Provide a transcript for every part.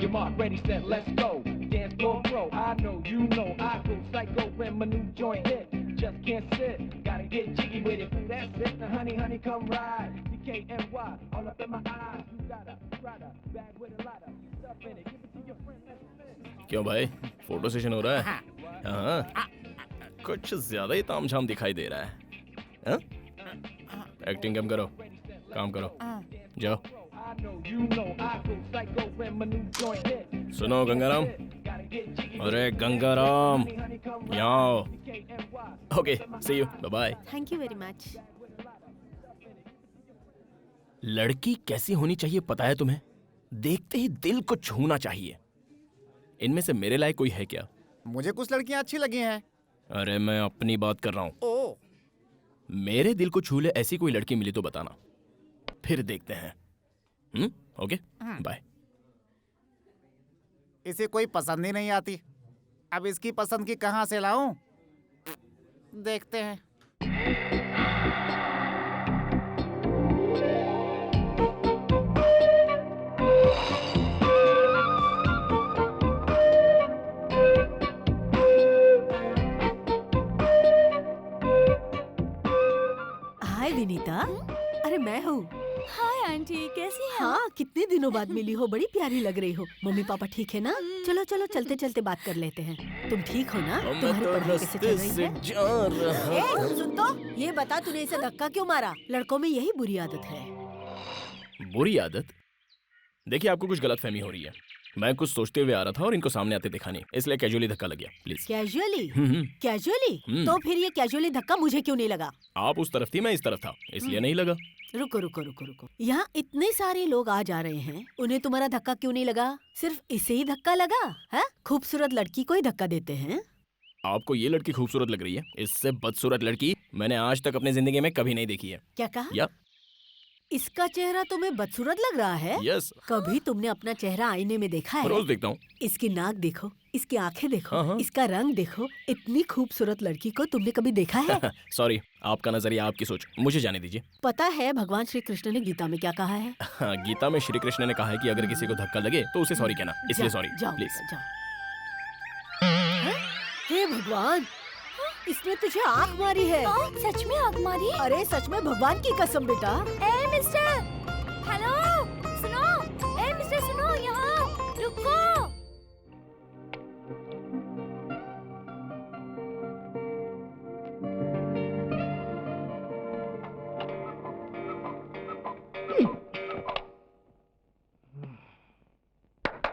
your mark, ready, set, let's go. Dance floor pro, I know, you know, I go psycho when my new joint hit. Just can't sit, gotta get jiggy with it. That's it, now honey, honey, come ride. DKNY, all up in my eyes. You got a Prada bag with a lot of stuff in it. Give it to your friend, let's spin. क्यों भाई, photo session हो रहा है? हाँ, कुछ ज्यादा ही तामझाम दिखाई दे रहा है। हाँ? एक्टिंग कम करो, काम करो, जाओ। I know, you know, I go psycho when my new joint hit. सुनो गंगाराम, अरे गंगाराम, यहाँ आओ। Okay, see you, bye bye. Thank you very much. लड़की कैसी होनी चाहिए पता है तुम्हें? देखते ही दिल को छूना चाहिए। इनमें से मेरे लायक कोई है क्या? मुझे कुछ लड़कियां अच्छी लगी हैं। अरे मैं अपनी बात कर रहा हूँ। ओ, मेरे दिल को छू ले ऐसी कोई लड़की मिली तो बताना, फिर देखते हैं। Okay, bye. इसे कोई पसंद ही नहीं आती। अब इसकी पसंद की कहाँ से लाऊं? देखते हैं। हाय विनीता, अरे मैं हूँ। हाय आंटी, कैसी हैं? हाँ, कितने दिनों बाद मिली हो, बड़ी प्यारी लग रही हो। मम्मी पापा ठीक है ना? चलो चलो चलते चलते बात कर लेते हैं। तुम ठीक हो ना? तुम्हारी पढ़ाई कैसे चल रही है? ए, सुन तो, ये बता तूने इसे धक्का क्यों मारा? लड़कों में यही बुरी आदत है। बुरी आदत? देखिए, आपको कुछ गलतफहमी हो रही है। मैं कुछ सोचते हुए आ रहा था और इनको सामने आते देखा नहीं, इसलिए कैजुअली धक्का लग गया। प्लीज। कैजुअली? कैजुअली? तो फिर ये कैजुअली धक्का मुझे क्यों नहीं लगा? आप उस तरफ थी, मैं इस तरफ था, इसलिए नहीं लगा। रुको रुको रुको रुको, यहाँ इतने सारे लोग आ जा रहे हैं, उन्हें तुम्हारा धक्का क्यों नहीं लगा? सिर्फ इसे ही धक्का लगा है? खूबसूरत लड़की को ही धक्का देते हैं। आपको ये लड़की खूबसूरत लग रही है? इससे बदसूरत लड़की मैंने आज तक अपनी जिंदगी में कभी नहीं देखी है। क्या कहा? या इसका चेहरा तुम्हें बदसूरत लग रहा है? यस। कभी तुमने अपना चेहरा आईने में देखा है? रोज देखता हूँ। इसकी नाक देखो, इसकी आंखें देखो, हाँ, हाँ। इसका रंग देखो। इतनी खूबसूरत लड़की को तुमने कभी देखा है? सॉरी, आपका नजरिया, आपकी सोच, मुझे जाने दीजिए। पता है भगवान श्री कृष्ण ने गीता में क्या कहा है? हाँ, गीता में श्री कृष्ण ने कहा है कि अगर किसी को धक्का लगे तो उसे सॉरी कहना, इसलिए जाओ, सॉरी जाओ, प्लीज। जाओ। हाँ? हे भगवान, इसने तुझे आँख मारी है। सच में आग मारी? अरे सच में, भगवान की कसम बेटा। ए मिस्टर, हेलो, सुनो। ए मिस्टर, सुनो, यहाँ रुको।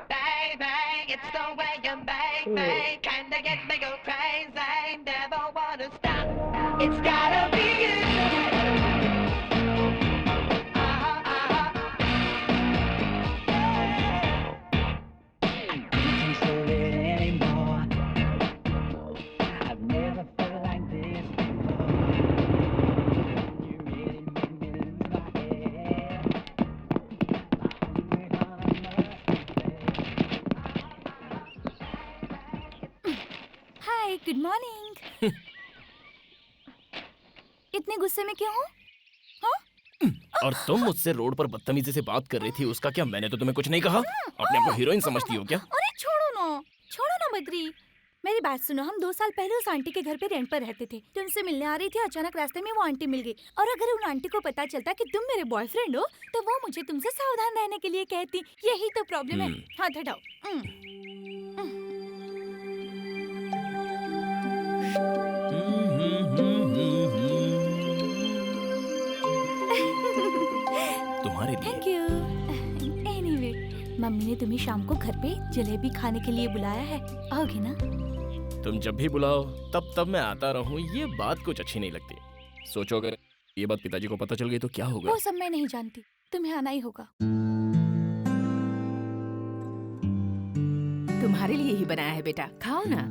Bang, bang, it's the way you bang, bang. Kinda get me go crazy, never wanna stop. It's gotta be you. Can't hold it anymore. I've never felt like this before. You really made me lose my head. My only heart hi, good morning. इतने गुस्से में क्यों हो? और तुम मुझसे road पर बदतमीजी से बात कर रही थी, उसका क्या? मैंने तो तुम्हें कुछ नहीं कहा। अपने आप को हीरोइन समझती हो क्या? अरे छोड़ो ना बद्री। मेरी बात सुनो, हम 2 साल पहले उस आंटी के घर पे रेंट पर रहते थे। तो उनसे मिलने आ रही थी, अचानक रास्ते में वो आंटी मिल गई। और अगर उन आंटी को पता चलता कि तुम मेरे बॉयफ्रेंड हो, तो वो मुझे तुमसे सावधान रहने के लिए कहती। यही तो प्रॉब्लम है। हाथ हटाओ। तुम्हारे लिए। Thank you. एनीवे, मम्मी ने तुम्हें शाम को घर पे जलेबी खाने के लिए बुलाया है, आओगे ना? तुम जब भी बुलाओ तब मैं आता रहूं, ये बात कुछ अच्छी नहीं लगती। सोचो अगर ये बात पिताजी को पता चल गई तो क्या होगा? वो सब मैं नहीं जानती, तुम्हें आना ही होगा। तुम्हारे लिए ही बनाया है बेटा, खाओ ना।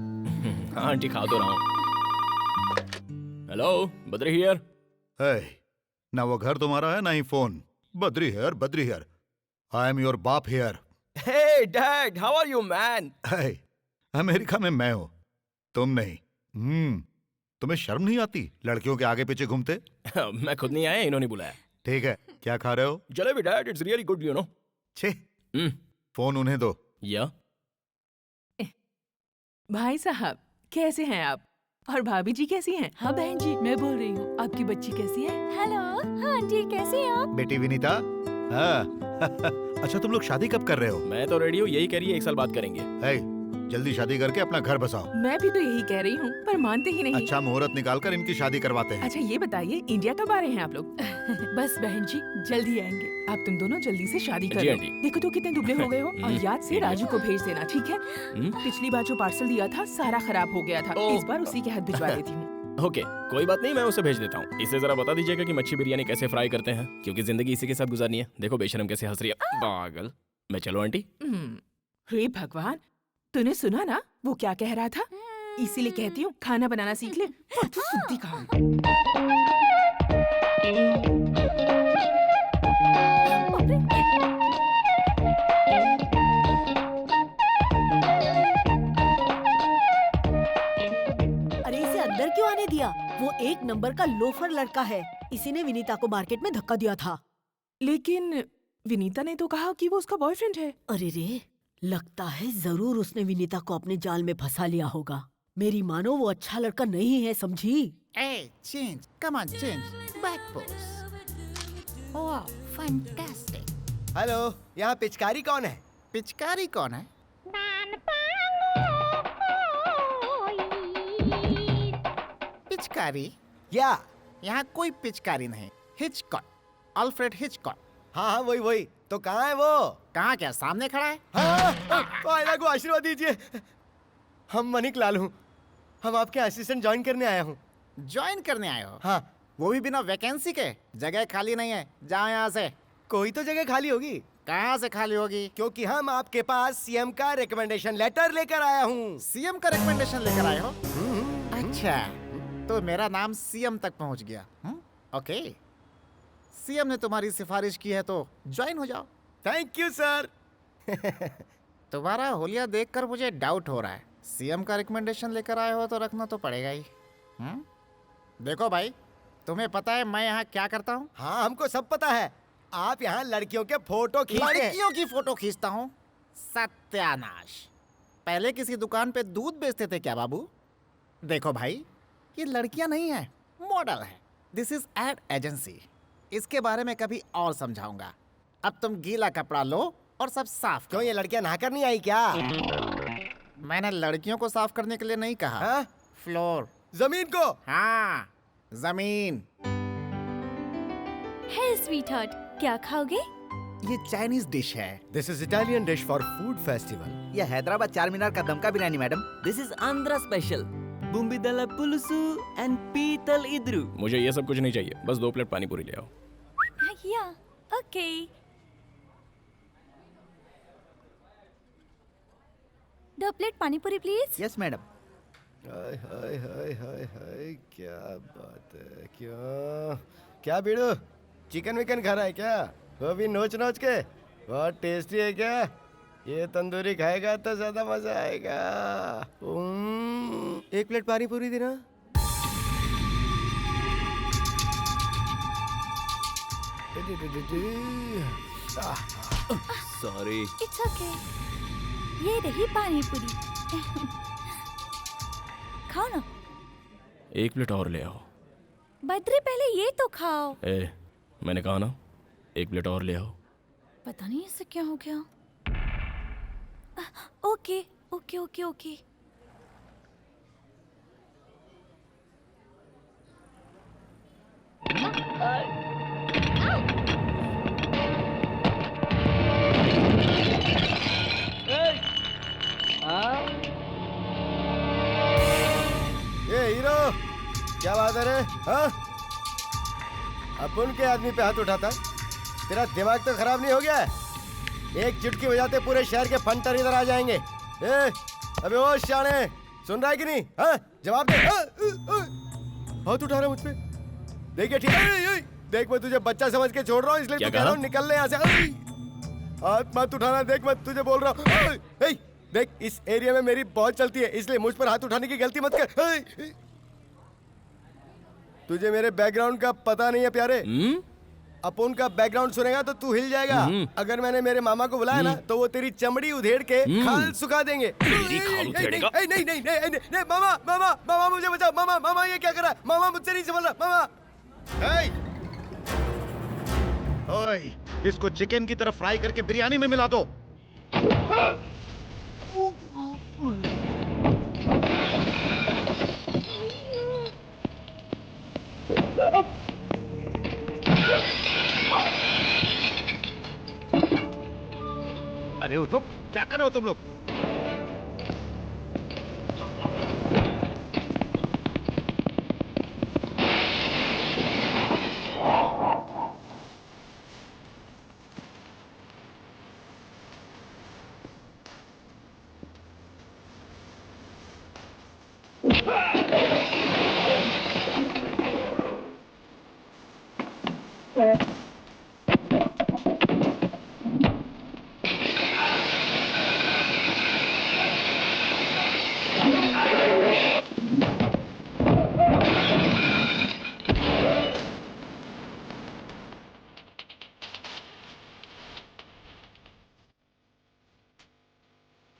हाँ आंटी, खा तो रहा हूँ। Hello, Badri here. है, ना वो घर तुम्हारा है ना ही phone. Badri here. I am your बाप here. Hey dad, how are you man? है, अमेरिका में मैं हूँ, तुम नहीं। तुम्हें शर्म नहीं आती लड़कियों के आगे पीछे घूमते? मैं खुद नहीं आया, इन्होंने बुलाया। ठीक है, क्या खा रहे हो? Jalebi dad, it's really good, you know. छे, फोन उन्हें दो। या भाई साहब कैसे हैं आप? और भाभी जी कैसी हैं? हाँ बहन जी, मैं बोल रही हूँ, आपकी बच्ची कैसी है? हेलो, हाँ जी, कैसे हैं आप? बेटी विनीता, हाँ अच्छा तुम लोग शादी कब कर रहे हो? मैं तो रेडी हूँ, यही कह रही है 1 साल बाद करेंगे। है, जल्दी शादी करके अपना घर बसाओ। मैं भी तो यही कह रही हूँ, पर मानते ही नहीं। अच्छा मुहूर्त निकालकर इनकी शादी करवाते हैं। अच्छा ये बताइए, इंडिया कब आ रहे हैं आप लोग? बस बहन जी, जल्दी आएंगे। आप तुम दोनों जल्दी से शादी कर जी लो। आंटी। देखो तो कितने दुबले हो गए हो। और याद से राजू को भेज देना, ठीक है? पिछली बार जो पार्सल दिया था सारा खराब हो गया था, ओह। इस बार उसी के हाथ भिजवा देती हूँ। ओके, कोई बात नहीं, मैं उसे भेज देता हूँ। इसे जरा बता दीजिएगा कि मच्छी बिरयानी कैसे फ्राई करते हैं, क्योंकि जिंदगी इसी के साथ गुजारनी है। देखो बेशरम कैसे हंस रही है, पागल। मैं चलो आंटी। हे भगवान, तूने सुना ना वो क्या कह रहा था? इसीलिए कहती हूँ खाना बनाना सीख ले। फुद्दू सुद्दी कहाँ? अरे इसे अंदर क्यों आने दिया? वो एक नंबर का लोफर लड़का है। इसी ने विनीता को मार्केट में धक्का दिया था। लेकिन विनीता ने तो कहा कि वो उसका बॉयफ्रेंड है। अरे रे, लगता है जरूर उसने विनीता को अपने जाल में फंसा लिया होगा। मेरी मानो वो अच्छा लड़का नहीं है, समझी? Hey, change. Come on, change. Back pose. Wow, fantastic. Hello, यहाँ पिचकारी कौन है? पिचकारी कौन है? पिचकारी? या यहाँ कोई पिचकारी नहीं। Hitchcock, Alfred Hitchcock. हाँ हाँ वही। तो कहाँ है वो? कहाँ क्या सामने खड़ा है? आयला को आशीर्वाद दीजिए। हम मनिक लाल हूँ, हम आपके असिस्टेंट ज्वाइन करने आया हूँ। ज्वाइन करने आए हो? हाँ। वो भी बिना वैकेंसी के? जगह खाली नहीं है, जाओ यहाँ से। कोई तो जगह खाली होगी। कहाँ से खाली होगी? क्योंकि हम आपके पास सीएम का रिकमेंडेशन लेटर लेकर आया हूँ। सीएम का रिकमेंडेशन लेकर आए हो? अच्छा, तो मेरा नाम सीएम तक पहुँच गया। ओके, सीएम ने तुम्हारी सिफारिश की है तो ज्वाइन हो जाओ। Thank you sir. तुम्हारा होलिया देखकर मुझे डाउट हो रहा है। सीएम का रिकमेंडेशन लेकर आए हो तो रखना तो पड़ेगा ही। देखो भाई, तुम्हें पता है मैं यहाँ क्या करता हूँ? हाँ हमको सब पता है, आप यहाँ लड़कियों के फोटो खींचते हैं। लड़कियों की फोटो खींचता हूँ? सत्यानाश। पहले किसी दुकान पे दूध बेचते थे क्या बाबू? देखो भाई, ये लड़कियां नहीं है, मॉडल है। This is ad agency. इसके बारे में कभी और समझाऊंगा। अब तुम गीला कपड़ा लो और सब साफ क्यों, ये लड़कियां नहाकर नहीं आई क्या? मैंने लड़कियों को साफ करने के लिए नहीं कहा। हाँ? फ्लोर, जमीन को। हाँ जमीन। हे स्वीटहार्ट, क्या खाओगे? ये चाइनीज डिश है। This is Italian dish for food festival. ये हैदराबाद चार मीनार का दमका biryani madam. This is Andhra special bommidala pulusu and पीतल इद्रू। मुझे ये सब कुछ नहीं चाहिए, बस 2 प्लेट पानी पूरी ले आओ। या, okay. 2 plate pani puri please. Yes madam. Hi hi hi hi hi, क्या बात है। क्या बीड़ू, चिकन विकन खा रहा है क्या? वो भी नोच नोच के। बहुत टेस्टी है क्या? ये तंदूरी खाएगा तो ज्यादा मजा आएगा। 1 प्लेट पानी पूरी देना। सॉरी। It's okay. ये रही पानी पूरी। खाओ ना। 1 प्लेट और ले आओ। बद्री, पहले ये तो खाओ। ए, मैंने कहा ना 1 प्लेट और ले आओ। पता नहीं इससे क्या हो गया। Okay okay okay okay. ये हीरो, क्या बात है रे? हाँ? अपन के आदमी पे हाथ उठाता? तेरा दिमाग तो खराब नहीं हो गया? एक चुटकी बजाते पूरे शहर के फंटर इधर आ जाएंगे। ए, अबे ओ शाने, सुन रहा है कि नहीं? हाँ? जवाब दे। हाथ उठा रहा मुझ पे? देखिए ठीक है, देख मैं तुझे बच्चा समझ के छोड़ रहा हूँ, इसलिए क्या कह रहा हूँ निकल ले यहाँ से। हाथ मत उठाना, देख मैं तुझे बोल रहा हूँ। देख इस एरिया में मेरी बहुत चलती है, इसलिए मुझ पर हाथ उठाने की गलती मत कर। तुझे मेरे बैकग्राउंड का पता नहीं है प्यारे। अपन का बैकग्राउंड सुनेगा तो तू हिल जाएगा। अगर मैंने मेरे मामा को बुलाया ना तो वो तेरी चमड़ी उधेड़ के खाल सुखा देंगे। तेरी खाल उधेड़ेगा? नहीं नहीं नहीं नहीं नहीं नहीं, मामा मामा मामा मुझे बचाओ। मामा मामा ये क्या कर रहा है? मामा मुझसे नहीं संभल रहा। मामा ओए, इसको चिकन की तरह फ्राई करके बिरयानी में मिला दो। अरे उठो, क्या कर रहे हो तुम लोग?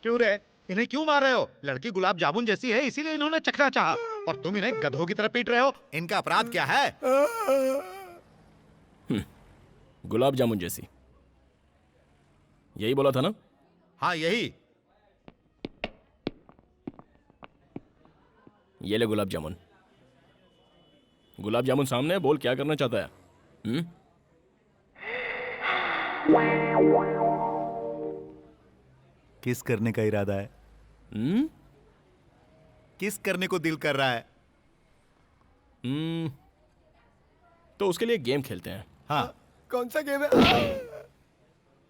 क्यों रे? इन्हें क्यों मार रहे हो? लड़की गुलाब जामुन जैसी है इसीलिए इन्होंने चखना चाहा, और तुम इन्हें गधों की तरह पीट रहे हो। इनका अपराध क्या है? गुलाब जामुन जैसी, यही बोला था ना? हाँ यही। ये ले गुलाब जामुन। गुलाब जामुन सामने है, बोल क्या करना चाहता है? किस करने का इरादा है? किस करने को दिल कर रहा है? तो उसके लिए गेम खेलते हैं। हाँ। कौन सा गेम है?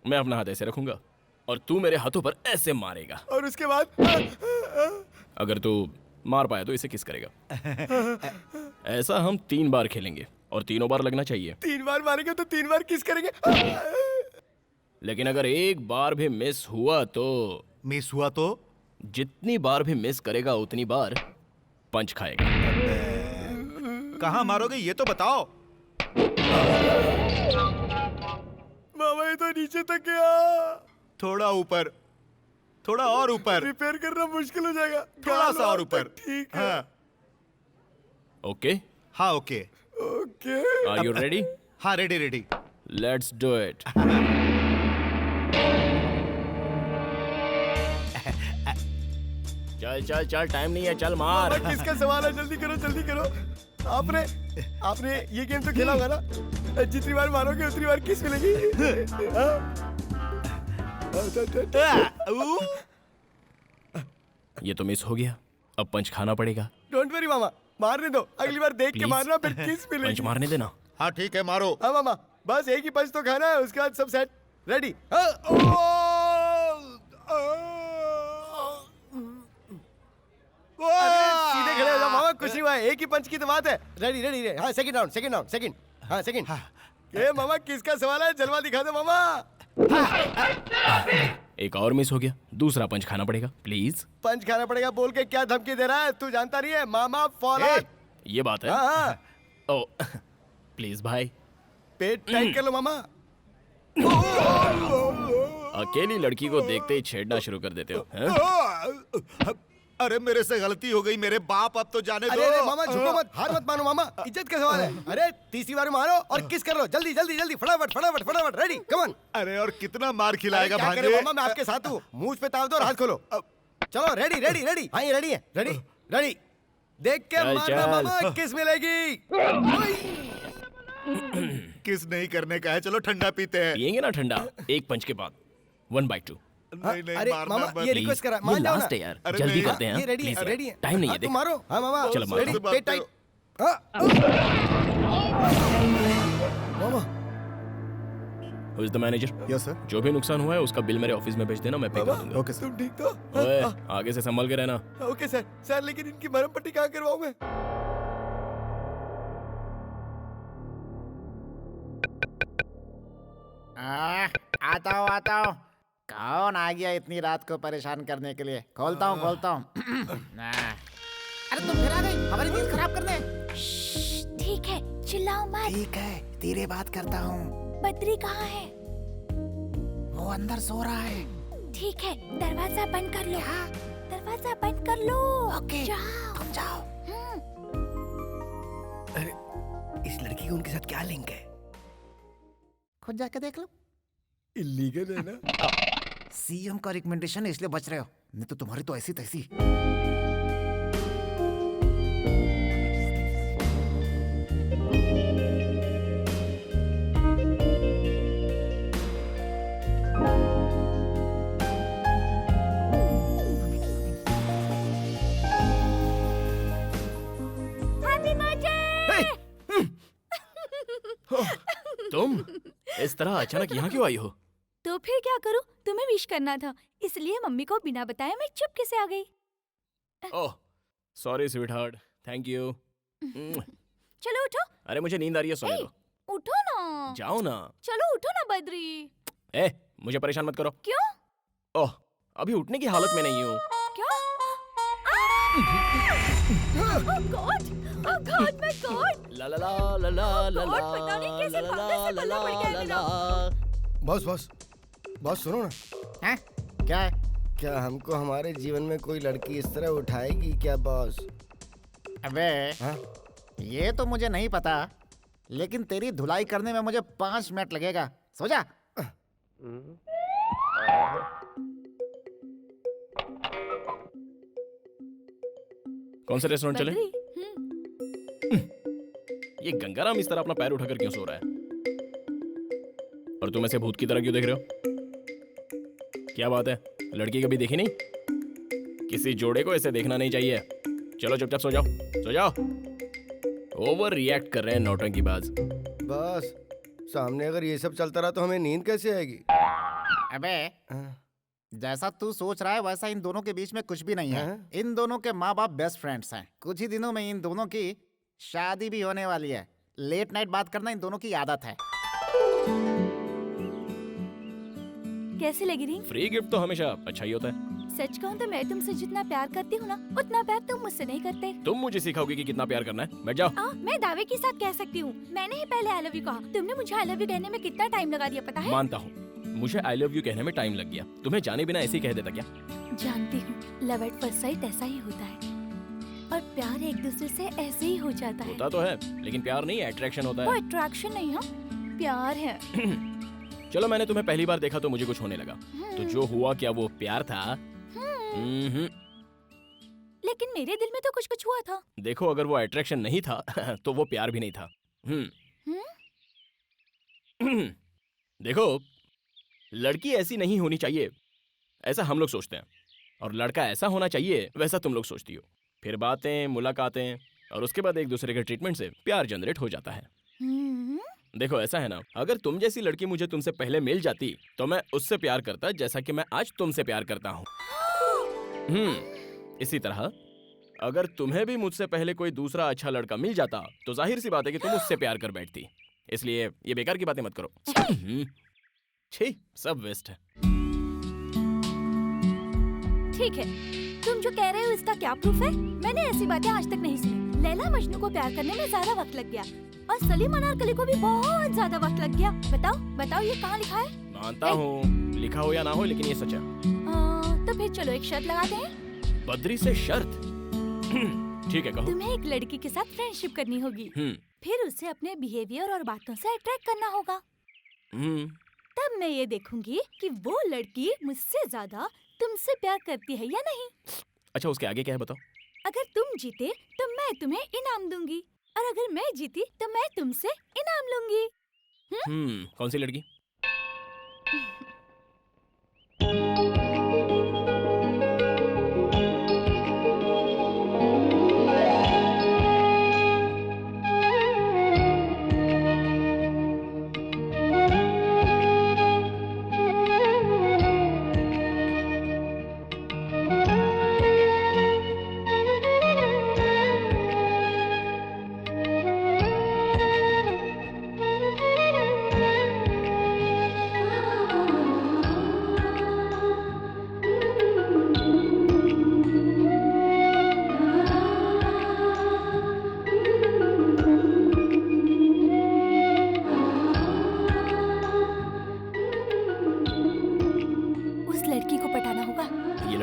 मैं अपना हाथ ऐसे रखूंगा और तू मेरे हाथों पर ऐसे मारेगा, और उसके बाद अगर तू मार पाया तो इसे किस करेगा। ऐसा हम 3 बार खेलेंगे और तीनों बार लगना चाहिए। 3 बार मारेंगे तो 3 बार किस करेंगे? लेकिन अगर एक बार भी मिस हुआ तो? मिस हुआ तो? जितनी बार भी मिस करेगा उतनी बार पंच खाएगा। कहाँ मारोगे ये तो बताओ। मामा ये तो नीचे तक गया। थोड़ा ऊपर, थोड़ा और ऊपर। रिपेयर करना मुश्किल हो जाएगा। थोड़ा सा और ऊपर। ठीक है। हाँ। ओके? हाँ okay. Okay. Are you ready? हाँ ready ready. Let's do it. चल चल चल, टाइम नहीं है, चल मार। मामा किसका सवाल है? जल्दी करो जल्दी करो। आपने ये गेम तो खेला होगा ना? जितनी बार मारोगे उतनी बार किस मिलेगी। ये तो मिस हो गया, अब पंच खाना पड़ेगा। डोंट वरी मामा, मारने दो। अगली बार देख के Please? मारना, फिर किस मिलेगी। पंच मारने देना। हाँ ठीक है मारो। हाँ मामा, बस एक ही पंच तो खाना है, उसके बाद सब सेट। रेडी? सीधे खड़े हो जाओ मामा, कुछ नहीं हुआ है, एक ही पंच की तो बात है। Ready ready ready. हाँ सेकंड राउंड सेकंड। हाँ सेकंड। ए मामा किसका सवाल है? जलवा दिखा दो मामा। एक और मिस हो गया, दूसरा पंच खाना पड़ेगा प्लीज। पंच खाना पड़ेगा बोल के क्या धमकी दे रहा है? तू जानता नहीं है मामा फॉलो। ये बात है। हाँ। ओ प्लीज भाई, पेट टाइट कर लो मामा। अकेली लड़की को देखते ही छेड़ना शुरू कर देते हो हैं? अरे मेरे से गलती हो गई, मेरे बाप अब तो जाने दो। अरे मामा झुको मत, हार मत मानो मामा, इज्जत का सवाल है। अरे तीसरी बार मारो और किस कर लो, जल्दी जल्दी जल्दी, फटाफट फटाफट फटाफट। Ready come on. अरे और कितना मार खिलाएगा क्या करे भांजे? मामा, मैं आपके साथ हूँ। मुंह पे ताव दो और हाथ खोलो। चलो रेडी रेडी रेडी। हाँ ये रेडी है। Ready ready. देख के चल, मारना चल। मामा, किस मिलेगी। किस नहीं करने का है, चलो ठंडा पीते हैं। पियेंगे ना ठंडा, एक पंच के बाद 1/2। नहीं नहीं अरे मारना मामा मत। ये रिक्वेस्ट करा, ये मान जाओ ना। लास्ट है यार, अरे जल्दी नहीं, करते हैं। ये रेडी है, Please, रेडी है। टाइम नहीं है, हाँ, देख। तुम मारो। हाँ मामा चलो, मारो। Ready, pet tight. Mama Who is the manager? Yes sir. जो भी नुकसान हुआ है उसका बिल मेरे ऑफिस में भेज देना, मैं पे कर दूंगा। ओके तुम ठीक तो? ओए, आगे से संभल के रहना। Okay sir. सर लेकिन इनकी मरहम पट्टी कहाँ करवाऊं मैं? आता हूँ। कौन आ गया इतनी रात को परेशान करने के लिए? खोलता हूँ। अरे तुम फिर आ गई हमारी नींद खराब करने। ठीक है, चिल्लाओ मत। ठीक है, धीरे बात करता हूँ। बद्री कहाँ है? वो अंदर सो रहा है। ठीक है, दरवाजा बंद कर लो। दरवाजा बंद कर लो। ओके, जाओ। तुम जाओ। अरे इस लड़की का उनके साथ क्या लिंक है? खुद जाके देख लो। इलीगल है ना? सीएम का रिकमेंडेशन है इसलिए बच रहे हो, नहीं तो तुम्हारी तो ऐसी तैसी। तुम इस तरह अचानक यहाँ क्यों आई हो? तो फिर क्या करूं? तुम्हें विश करना था, इसलिए मम्मी को बिना बताए मैं चुपके से आ गई। Oh sorry sweet heart, thank you. चलो उठो। अरे मुझे नींद आ रही है, सोने दो। उठो ना। जाओ ना। चलो उठो ना बद्री। ए मुझे परेशान मत करो। क्यों? ओह अभी उठने की हालत में नहीं हूँ। क्या? Oh God! Oh God, my God! ला ला ला ला ला ला God, पता नहीं कैसे भागने से पल्ला पड़ गया है मेरा। बॉस सुनो ना। हैं? क्या है? क्या हमको हमारे जीवन में कोई लड़की इस तरह उठाएगी क्या बॉस? अबे हाँ? ये तो मुझे नहीं पता, लेकिन तेरी धुलाई करने में मुझे 5 मिनट लगेगा। सो जा। कौन सा रेस्टोरेंट चले? बद्री, ये गंगाराम इस तरह अपना पैर उठाकर क्यों सो रहा है? और तुम ऐसे भूत की तरह क्यों देख रहे हो? क्या बात है, लड़की कभी देखी नहीं? किसी जोड़े को ऐसे देखना नहीं चाहिए। चलो चुपचाप सो जाओ, सो जाओ। ओवर रिएक्ट कर रहे हैं नौटंकीबाज। बॉस सामने अगर ये सब चलता रहा तो हमें नींद कैसे आएगी? अबे जैसा तू सोच रहा है वैसा इन दोनों के बीच में कुछ भी नहीं है। इन दोनों के माँ बाप बेस्ट फ्रेंड्स हैं। कुछ ही दिनों में इन दोनों की शादी भी होने वाली है। लेट नाइट बात करना इन दोनों की आदत है। कैसी लगी रिंग? फ्री गिफ्ट तो हमेशा अच्छा ही होता है। सच कहूँ तो मैं तुमसे जितना प्यार करती हूँ ना, उतना प्यार तुम मुझसे नहीं करते। तुम मुझे सिखाओगे कि कितना प्यार करना है? बैठ जाओ। मैं दावे के साथ कह सकती हूँ, मैंने ही पहले आई लव यू कहा। तुमने मुझे आई लव यू कहने में कितना टाइम लगा दिया पता है? मानता हूँ मुझे आई लव यू कहने में टाइम लग गया। तुम्हें जाने बिना ऐसे ही कह देता क्या? जानती हूँ, लव एट फर्स्ट साइट ऐसा ही होता है, और प्यार एक दूसरे से ऐसे ही हो जाता है। होता तो है, लेकिन प्यार नहीं, अट्रैक्शन होता वो है। अट्रैक्शन नहीं है, प्यार है। चलो मैंने तुम्हें पहली बार देखा तो मुझे कुछ होने लगा, तो जो हुआ क्या वो प्यार था? लेकिन मेरे दिल में तो कुछ कुछ हुआ था। देखो अगर वो अट्रैक्शन नहीं था तो वो प्यार भी नहीं था। देखो लड़की ऐसी नहीं होनी चाहिए ऐसा हम लोग सोचते हैं, और लड़का ऐसा होना चाहिए वैसा तुम लोग सोचती हो। फिर बातें, मुलाकातें, और उसके बाद एक दूसरे के ट्रीटमेंट से प्यार जनरेट हो जाता है। देखो ऐसा है ना, अगर तुम जैसी लड़की मुझे तुमसे पहले मिल जाती तो मैं उससे प्यार करता जैसा कि मैं आज तुमसे प्यार करता हूँ। इसी तरह अगर तुम्हें भी मुझसे पहले कोई दूसरा अच्छा लड़का मिल जाता तो जाहिर सी बात है कि तुम उससे प्यार कर बैठती। इसलिए ये बेकार की बातें मत करो। छी, सब वेस्ट है। ठीक है, तुम जो कह रहे हो इसका क्या प्रूफ है? मैंने ऐसी बातें आज तक नहीं सुनी। लैला मजनू को प्यार करने में ज्यादा वक्त लग गया, और सलीम अनारकली को भी बहुत ज्यादा वक्त लग गया। बताओ बताओ ये कहाँ लिखा है? मानता हूँ, लिखा हो या ना हो, लेकिन ये सच है। तो फिर चलो एक शर्त लगाते हैं। बद्री से शर्त? ठीक है कहो। तुम्हें एक लड़की के साथ फ्रेंडशिप करनी होगी, फिर उसे अपने बिहेवियर और बातों से अट्रैक्ट करना होगा। तब मैं ये देखूंगी कि वो लड़की मुझसे ज्यादा तुमसे प्यार करती है या नहीं। अच्छा उसके आगे क्या है बताओ? अगर तुम जीते तो मैं तुम्हें इनाम दूंगी, और अगर मैं जीती तो मैं तुमसे इनाम लूंगी। कौन सी लड़की?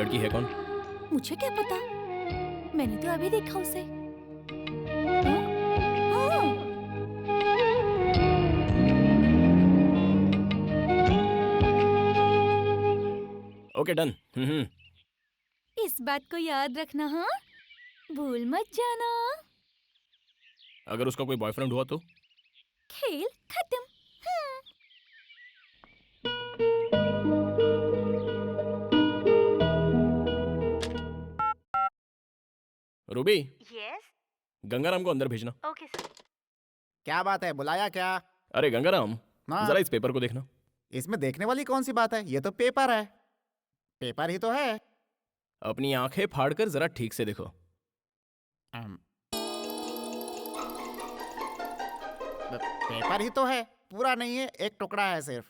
लड़की है कौन? मुझे क्या पता, मैंने तो अभी देखा उसे। हाँ? हाँ। Okay done. इस बात को याद रखना, हाँ, भूल मत जाना। अगर उसका कोई बॉयफ्रेंड हुआ तो? खेल खत्म। रूबी, यस, गंगाराम को अंदर भेजना। Okay sir. क्या बात है, बुलाया क्या? अरे गंगाराम, हाँ। जरा इस पेपर को देखना। इसमें देखने वाली कौन सी बात है, ये तो पेपर है। पेपर ही तो है। अपनी आंखें फाड़कर जरा ठीक से देखो। पेपर ही तो है, पूरा नहीं है, एक टुकड़ा है सिर्फ।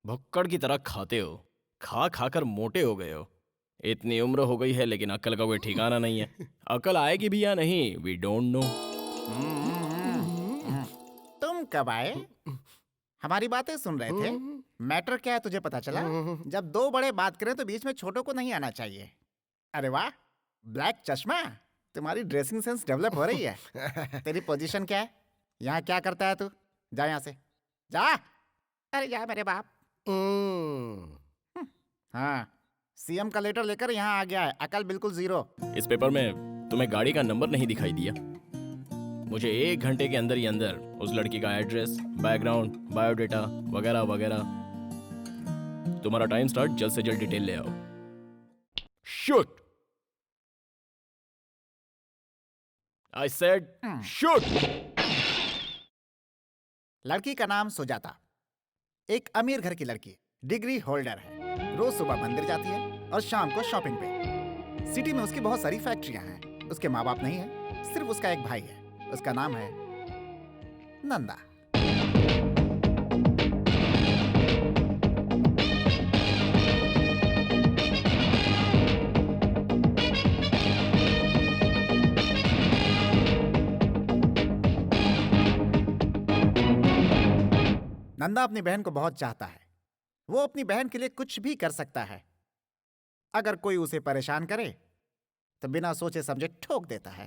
भुक्कड़ की तरह खाते हो, खा खा कर मोटे हो गए हो। इतनी उम्र हो गई है लेकिन अक्ल का कोई ठिकाना नहीं है। अक्ल आएगी भी या नहीं, वी डोंट नो। तुम कब आए? हमारी बातें सुन रहे थे। मैटर क्या है तुझे पता चला? जब दो बड़े बात करें तो बीच में छोटों को नहीं आना चाहिए। अरे वाह, ब्लैक चश्मा, तुम्हारी ड्रेसिंग सेंस डेवलप हो रही है। तेरी पोजीशन क्या है? यहाँ क्या करता है तू? जा यहाँ से, जा। अरे जा मेरे बाप। हाँ, सीएम का लेटर लेकर यहाँ आ गया है, अकल बिल्कुल जीरो। इस पेपर में तुम्हें गाड़ी का नंबर नहीं दिखाई दिया? मुझे 1 घंटे के अंदर ही अंदर उस लड़की का एड्रेस, बैकग्राउंड, बायोडेटा वगैरह वगैरह। तुम्हारा टाइम स्टार्ट, जल्द से जल्द डिटेल ले आओ। शूट! I said shoot! लड़की का नाम सुजाता, एक अमीर घर की लड़की, डिग्री होल्डर है। रोज सुबह मंदिर जाती है और शाम को शॉपिंग पे। सिटी में उसकी बहुत सारी फैक्ट्रियां हैं। उसके माँ बाप नहीं है, सिर्फ उसका एक भाई है। उसका नाम है नंदा। नंदा अपनी बहन को बहुत चाहता है। वो अपनी बहन के लिए कुछ भी कर सकता है। अगर कोई उसे परेशान करे तो बिना सोचे समझे ठोक देता है।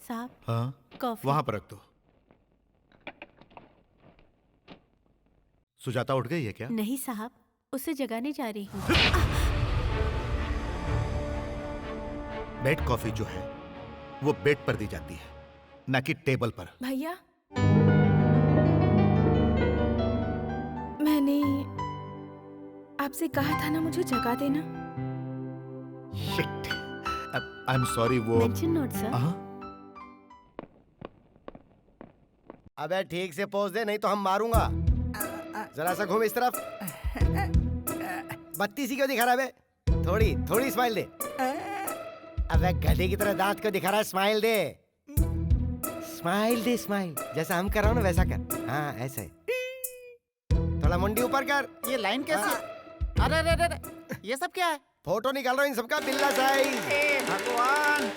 साहब, हाँ, कॉफी। वहां पर रख दो। सुजाता उठ गई है क्या? नहीं साहब, उसे जगाने जा रही हूँ। बेड कॉफी जो है वो बेड पर दी जाती है, ना कि टेबल पर। भैया, मैंने आपसे कहा था ना मुझे जगा देना। Shit, I am sorry. वो मेंशन नोट सर। हाँ? अबे ठीक से पोज दे, नहीं तो हम मारूंगा। जरा सा घूम इस तरफ। बत्ती सी क्यों दिखा रहा है बे? थोड़ी थोड़ी स्माइल दे। अबे गधे की तरह दांत क्यों दिखा रहा है? स्माइल दे, स्माइल दे, स्माइल। जैसा हम कर रहा हूँ ना वैसा कर। हाँ ऐसे, थोड़ा मुंडी ऊपर कर। ये लाइन कैसी? अरे अरे अरे, ये सब क्या है? फोटो निकाल रहा हूँ इन सबका, बिल्ला साइज। हे भगवान,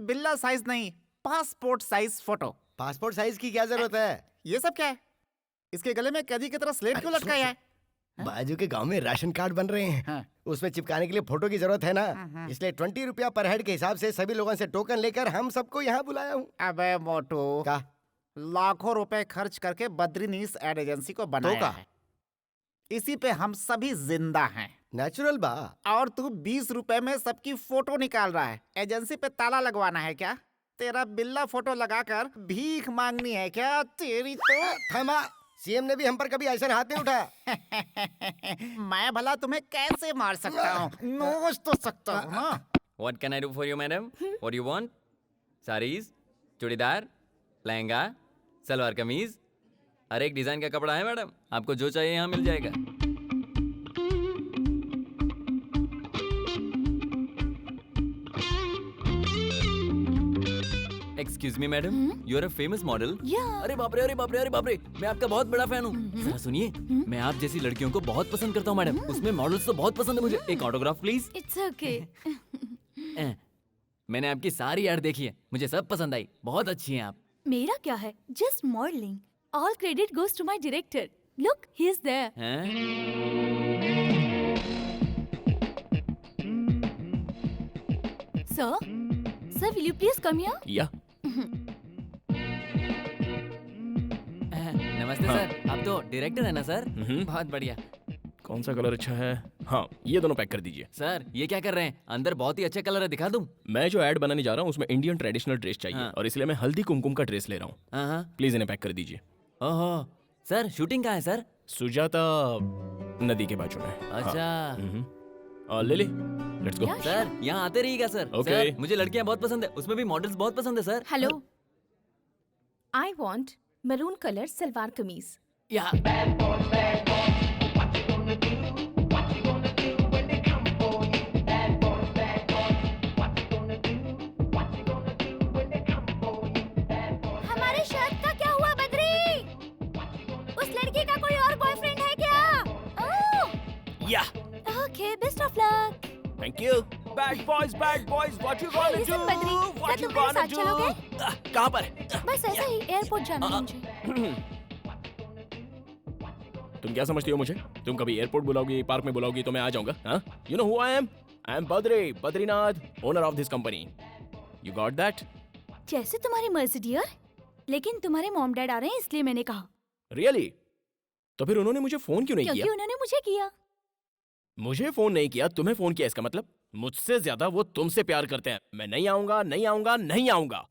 बिल्ला साइज नहीं, passport size photo. Passport size की क्या जरूरत है? ये सब क्या है? इसके गले में कैदी की तरह स्लेट क्यों लटकाया है? बाजू के गांव में राशन कार्ड बन रहे हैं। हाँ। उसमें चिपकाने के लिए फोटो की जरूरत है ना, इसलिए 20 रुपया पर हेड के हिसाब से सभी लोगों से टोकन लेकर हम सबको यहाँ बुलाया हूँ। अबे मोटू, का लाखों रुपए खर्च करके बद्रीनीस एड एजेंसी को बनाया का? है। इसी पे हम सभी जिंदा हैं। नेचुरल बा। और तू 20 रुपए में सबकी फोटो निकाल रहा है। एजेंसी पे ताला लगवाना है क्या? तेरा बिल्ला फोटो लगाकर भीख मांगनी है क्या? तेरी तो थमा, सीएम ने भी हम पर कभी ऐसा हाथ नहीं उठाया। मैं भला तुम्हें कैसे मार सकता हूँ? नोच तो सकता हूँ ना। What can I do for you, madam? What do you want? Saris, churidar, lehenga, salwar kameez, हर एक डिजाइन का कपड़ा है मैडम। आपको जो चाहिए यहाँ मिल जाएगा। Excuse me madam, you are a famous model. अरे बाप रे, अरे बाप रे, अरे बाप रे, मैं आपका बहुत बड़ा फैन हूँ। जरा सुनिए, मैं आप जैसी लड़कियों को बहुत पसंद करता हूँ मैडम। उसमें मॉडल्स तो बहुत पसंद है मुझे। एक ऑटोग्राफ प्लीज। It's okay. मैंने आपकी सारी ऐड देखी है, मुझे सब पसंद आई। बहुत अच्छी हैं आप। मेरा क्या है, just modelling. All credit goes to my director Look, he is there. हैं? Sir, sir, will you please come here? या नमस्ते हाँ। सर, आप तो डायरेक्टर है ना सर? हम्म। बहुत बढ़िया। कौन सा कलर अच्छा है? हाँ, ये दोनों पैक कर दीजिए। सर ये क्या कर रहे हैं? अंदर बहुत ही अच्छे कलर है, दिखा दूं? मैं जो ऐड बनाने जा रहा हूँ उसमें इंडियन ट्रेडिशनल ड्रेस चाहिए हाँ। और इसलिए मैं हल्दी कुमकुम का ड्रेस ले रहा हूँ। हाँ हाँ। प्लीज इन्हें पैक कर दीजिए। ओहो, सर शूटिंग कहाँ है सर? सुजाता नदी के बाजू में। अच्छा। ले ले, लेट्स गो। Yeah. सर यहाँ आते रहिएगा सर। Okay. सर मुझे लड़कियाँ बहुत पसंद है, उसमें भी मॉडल्स बहुत पसंद है sir. Hello, I want maroon colour salwar kameez. या हमारे शर्ट का क्या हुआ बद्री? उस लड़की का कोई और बॉयफ्रेंड है क्या? या okay, best of luck. Thank you. Bad boys, what you gonna Listen, Badri, क्या तुम मेरे साथ चलोगे? कहाँ पर? बस ऐसे ही एयरपोर्ट जाना है मुझे। तुम क्या समझती हो मुझे? तुम कभी एयरपोर्ट बुलाओगी, पार्क में बुलाओगी तो मैं आ जाऊंगा। हाँ, you know who I am? I am Badrinath, owner of this company. You got that? जैसे तुम्हारी मर्जी डियर, लेकिन तुम्हारे मॉम डैड आ रहे हैं इसलिए मैंने कहा। रियली? तो फिर उन्होंने मुझे फोन क्यों नहीं क्योंकि किया? उन्होंने मुझे किया। मुझे फोन नहीं किया, तुम्हें फोन किया, इसका मतलब मुझसे ज्यादा वो तुमसे प्यार करते हैं। मैं नहीं आऊंगा, नहीं आऊंगा, नहीं आऊंगा।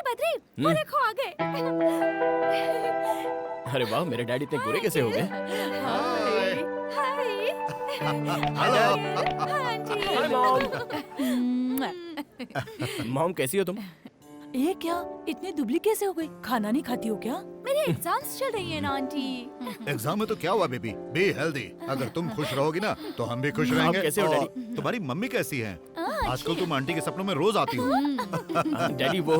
बद्री, वो देखो आ गए। अरे वाह, मेरे डैडी इतने गोरे कैसे हो गए? हाय। हेलो। हाँ जी। हाय मॉम, कैसी हो तुम? ये क्या, इतनी दुबली कैसे हो गई? खाना नहीं खाती हो क्या? मेरे एग्जाम्स चल रही है ना आंटी। एग्जाम में तो क्या हुआ बेबी, बी हेल्दी। अगर तुम खुश रहोगी ना तो हम भी खुश आप रहेंगे। कैसे हो, और डैडी? तुम्हारी मम्मी कैसी है? आजकल तुम आंटी के सपनों में रोज आती हो। डैडी वो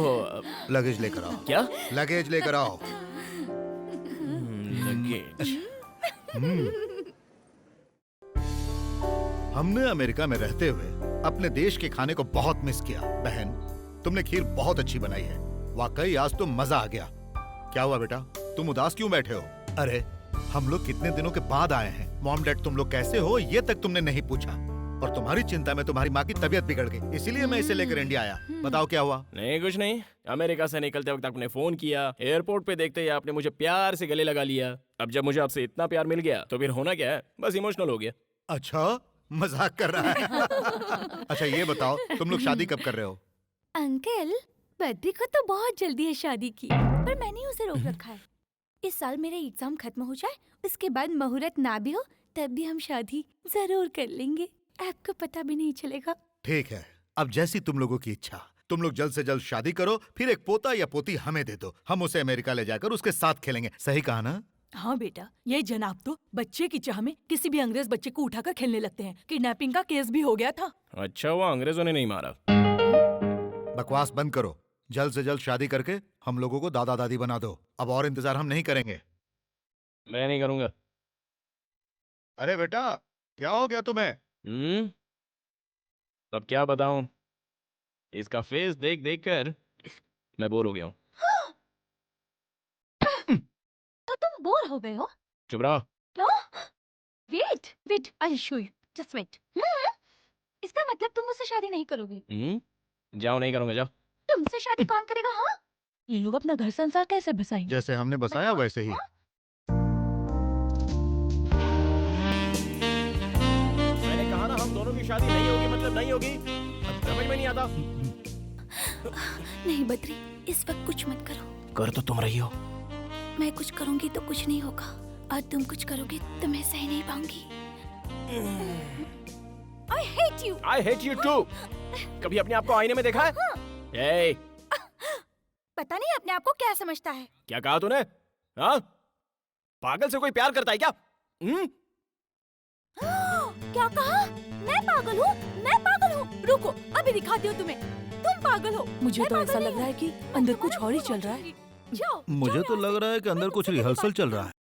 लगेज लेकर आओ। क्या? लगेज लेकर आओ। लगेज। हमने अमेरिका में रहते हुए अपने देश के खाने को बहुत मिस किया। बहन, तुमने खीर बहुत अच्छी बनाई है। वाकई आज तो मजा आ गया। क्या हुआ बेटा, तुम उदास क्यों बैठे हो? अरे हम लोग कितने दिनों के बाद आए हैं। मॉम डैड तुम लोग कैसे हो ये तक तुमने नहीं पूछा। और तुम्हारी चिंता में तुम्हारी माँ की तबीयत बिगड़ गई, इसीलिए मैं इसे लेकर इंडिया आया। बताओ क्या हुआ? नहीं, कुछ नहीं। अमेरिका से निकलते वक्त आपने फोन किया, एयरपोर्ट पे देखते ही आपने मुझे प्यार से गले लगा लिया। अब जब मुझे आपसे इतना प्यार मिल गया तो फिर होना क्या है, बस इमोशनल हो गया। अच्छा, मजाक कर रहा है। अच्छा ये बताओ, तुम लोग शादी कब कर रहे हो? अंकल, बद्री को तो बहुत जल्दी है शादी की, पर मैंने उसे रोक रखा है। इस साल मेरे एग्जाम खत्म हो जाए, उसके बाद मुहूर्त ना भी हो तब भी हम शादी जरूर कर लेंगे। आपको पता भी नहीं चलेगा। ठीक है, अब जैसी तुम लोगों की इच्छा। तुम लोग जल्द से जल्द शादी करो, फिर एक पोता या पोती हमें दे दो। हम उसे अमेरिका ले जाकर उसके साथ खेलेंगे। सही कहा ना? हाँ बेटा, ये जनाब तो बच्चे की चाह में किसी भी अंग्रेज बच्चे को उठाकर खेलने लगते हैं। किडनैपिंग का केस भी हो गया था। अच्छा, वो अंग्रेजों ने नहीं मारा। बकवास बंद करो। जल्द से जल्द शादी करके हम लोगों को दादा दादी बना दो। अब और इंतजार हम नहीं करेंगे। मैं नहीं करूंगा। अरे बेटा, क्या हो गया तुम्हें? अब क्या बताऊं, इसका फेस देख देख कर मैं बोर हो गया हूँ। तो तुम बोर हो गए हो? चुप रहो। Wait, I show you, just wait. इसका मतलब तुम मुझसे शादी नहीं करोगे? जाओ, नहीं करूंगा, जाओ। तुमसे शादी कौन करेगा? हाँ, ये लोग अपना घर संसार कैसे बसाएंगे? जैसे हमने बसाया वैसे ही। मैंने कहा ना, हम दोनों की शादी नहीं होगी मतलब नहीं होगी। अब समझ में नहीं आता। नहीं बद्री, इस वक्त कुछ मत करो। कर तो तुम रही हो। मैं कुछ करूंगी तो कुछ नहीं होगा, और तुम कुछ करोगे तो मैं सह नहीं पाऊंगी। I hate you. I hate you too. कभी अपने आप को आईने में देखा है? Hey, पता नहीं अपने आप को क्या समझता है। क्या कहा तूने? हाँ? पागल से कोई प्यार करता है क्या? क्या कहा? मैं पागल हूँ? मैं पागल हूँ? रुको, अभी दिखाती हूँ तुम्हें। तुम पागल हो। मुझे मैं तो पागल ऐसा नहीं लग रहा है हूँ। कि अंदर कुछ और ही चल रहा है। जाओ, मुझे जाओ तो यहाँ लग से। रहा है कि अंदर कुछ रिहर्सल चल रहा है।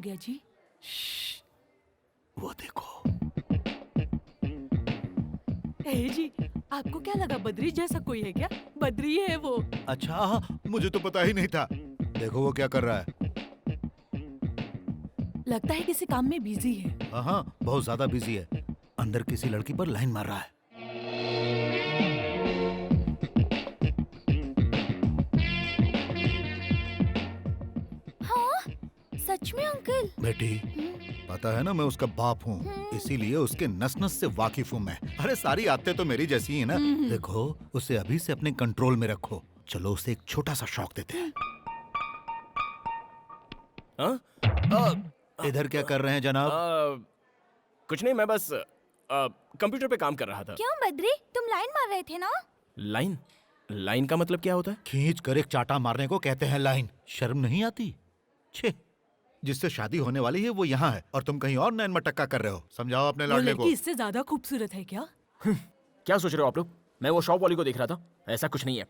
गया जी? वो देखो। ए जी, आपको क्या लगा बद्री जैसा कोई है क्या? बद्री है वो। अच्छा, मुझे तो पता ही नहीं था। देखो वो क्या कर रहा है। लगता है किसी काम में बिजी है। हाँ, बहुत ज्यादा बिजी है। अंदर किसी लड़की पर लाइन मार रहा है। हाँ, सच में अंकल? बेटी, पता है ना मैं उसका बाप हूँ, इसीलिए उसके नस नस से वाकिफ हूँ मैं। अरे सारी आदतें तो मेरी जैसी ही है ना। देखो, उसे अभी से अपने कंट्रोल में रखो। चलो उसे एक छोटा सा शौक देते हैं। इधर क्या कर रहे हैं जनाब? कुछ नहीं, मैं बस कंप्यूटर पे काम कर रहा था। क्यों बद्री, तुम लाइन मार रहे थे ना? लाइन? लाइन का मतलब क्या होता है? खींच कर एक चाटा मारने को कहते हैं लाइन। शर्म नहीं आती? छे, जिससे शादी होने वाली है वो यहाँ है और तुम कहीं और नैन मटक्का कर रहे हो। समझाओ अपने वो लाडले को। लड़की इससे ज्यादा खूबसूरत है क्या? क्या सोच रहे हो आप लोग? मैं वो शॉप वाली को देख रहा था, ऐसा कुछ नहीं है।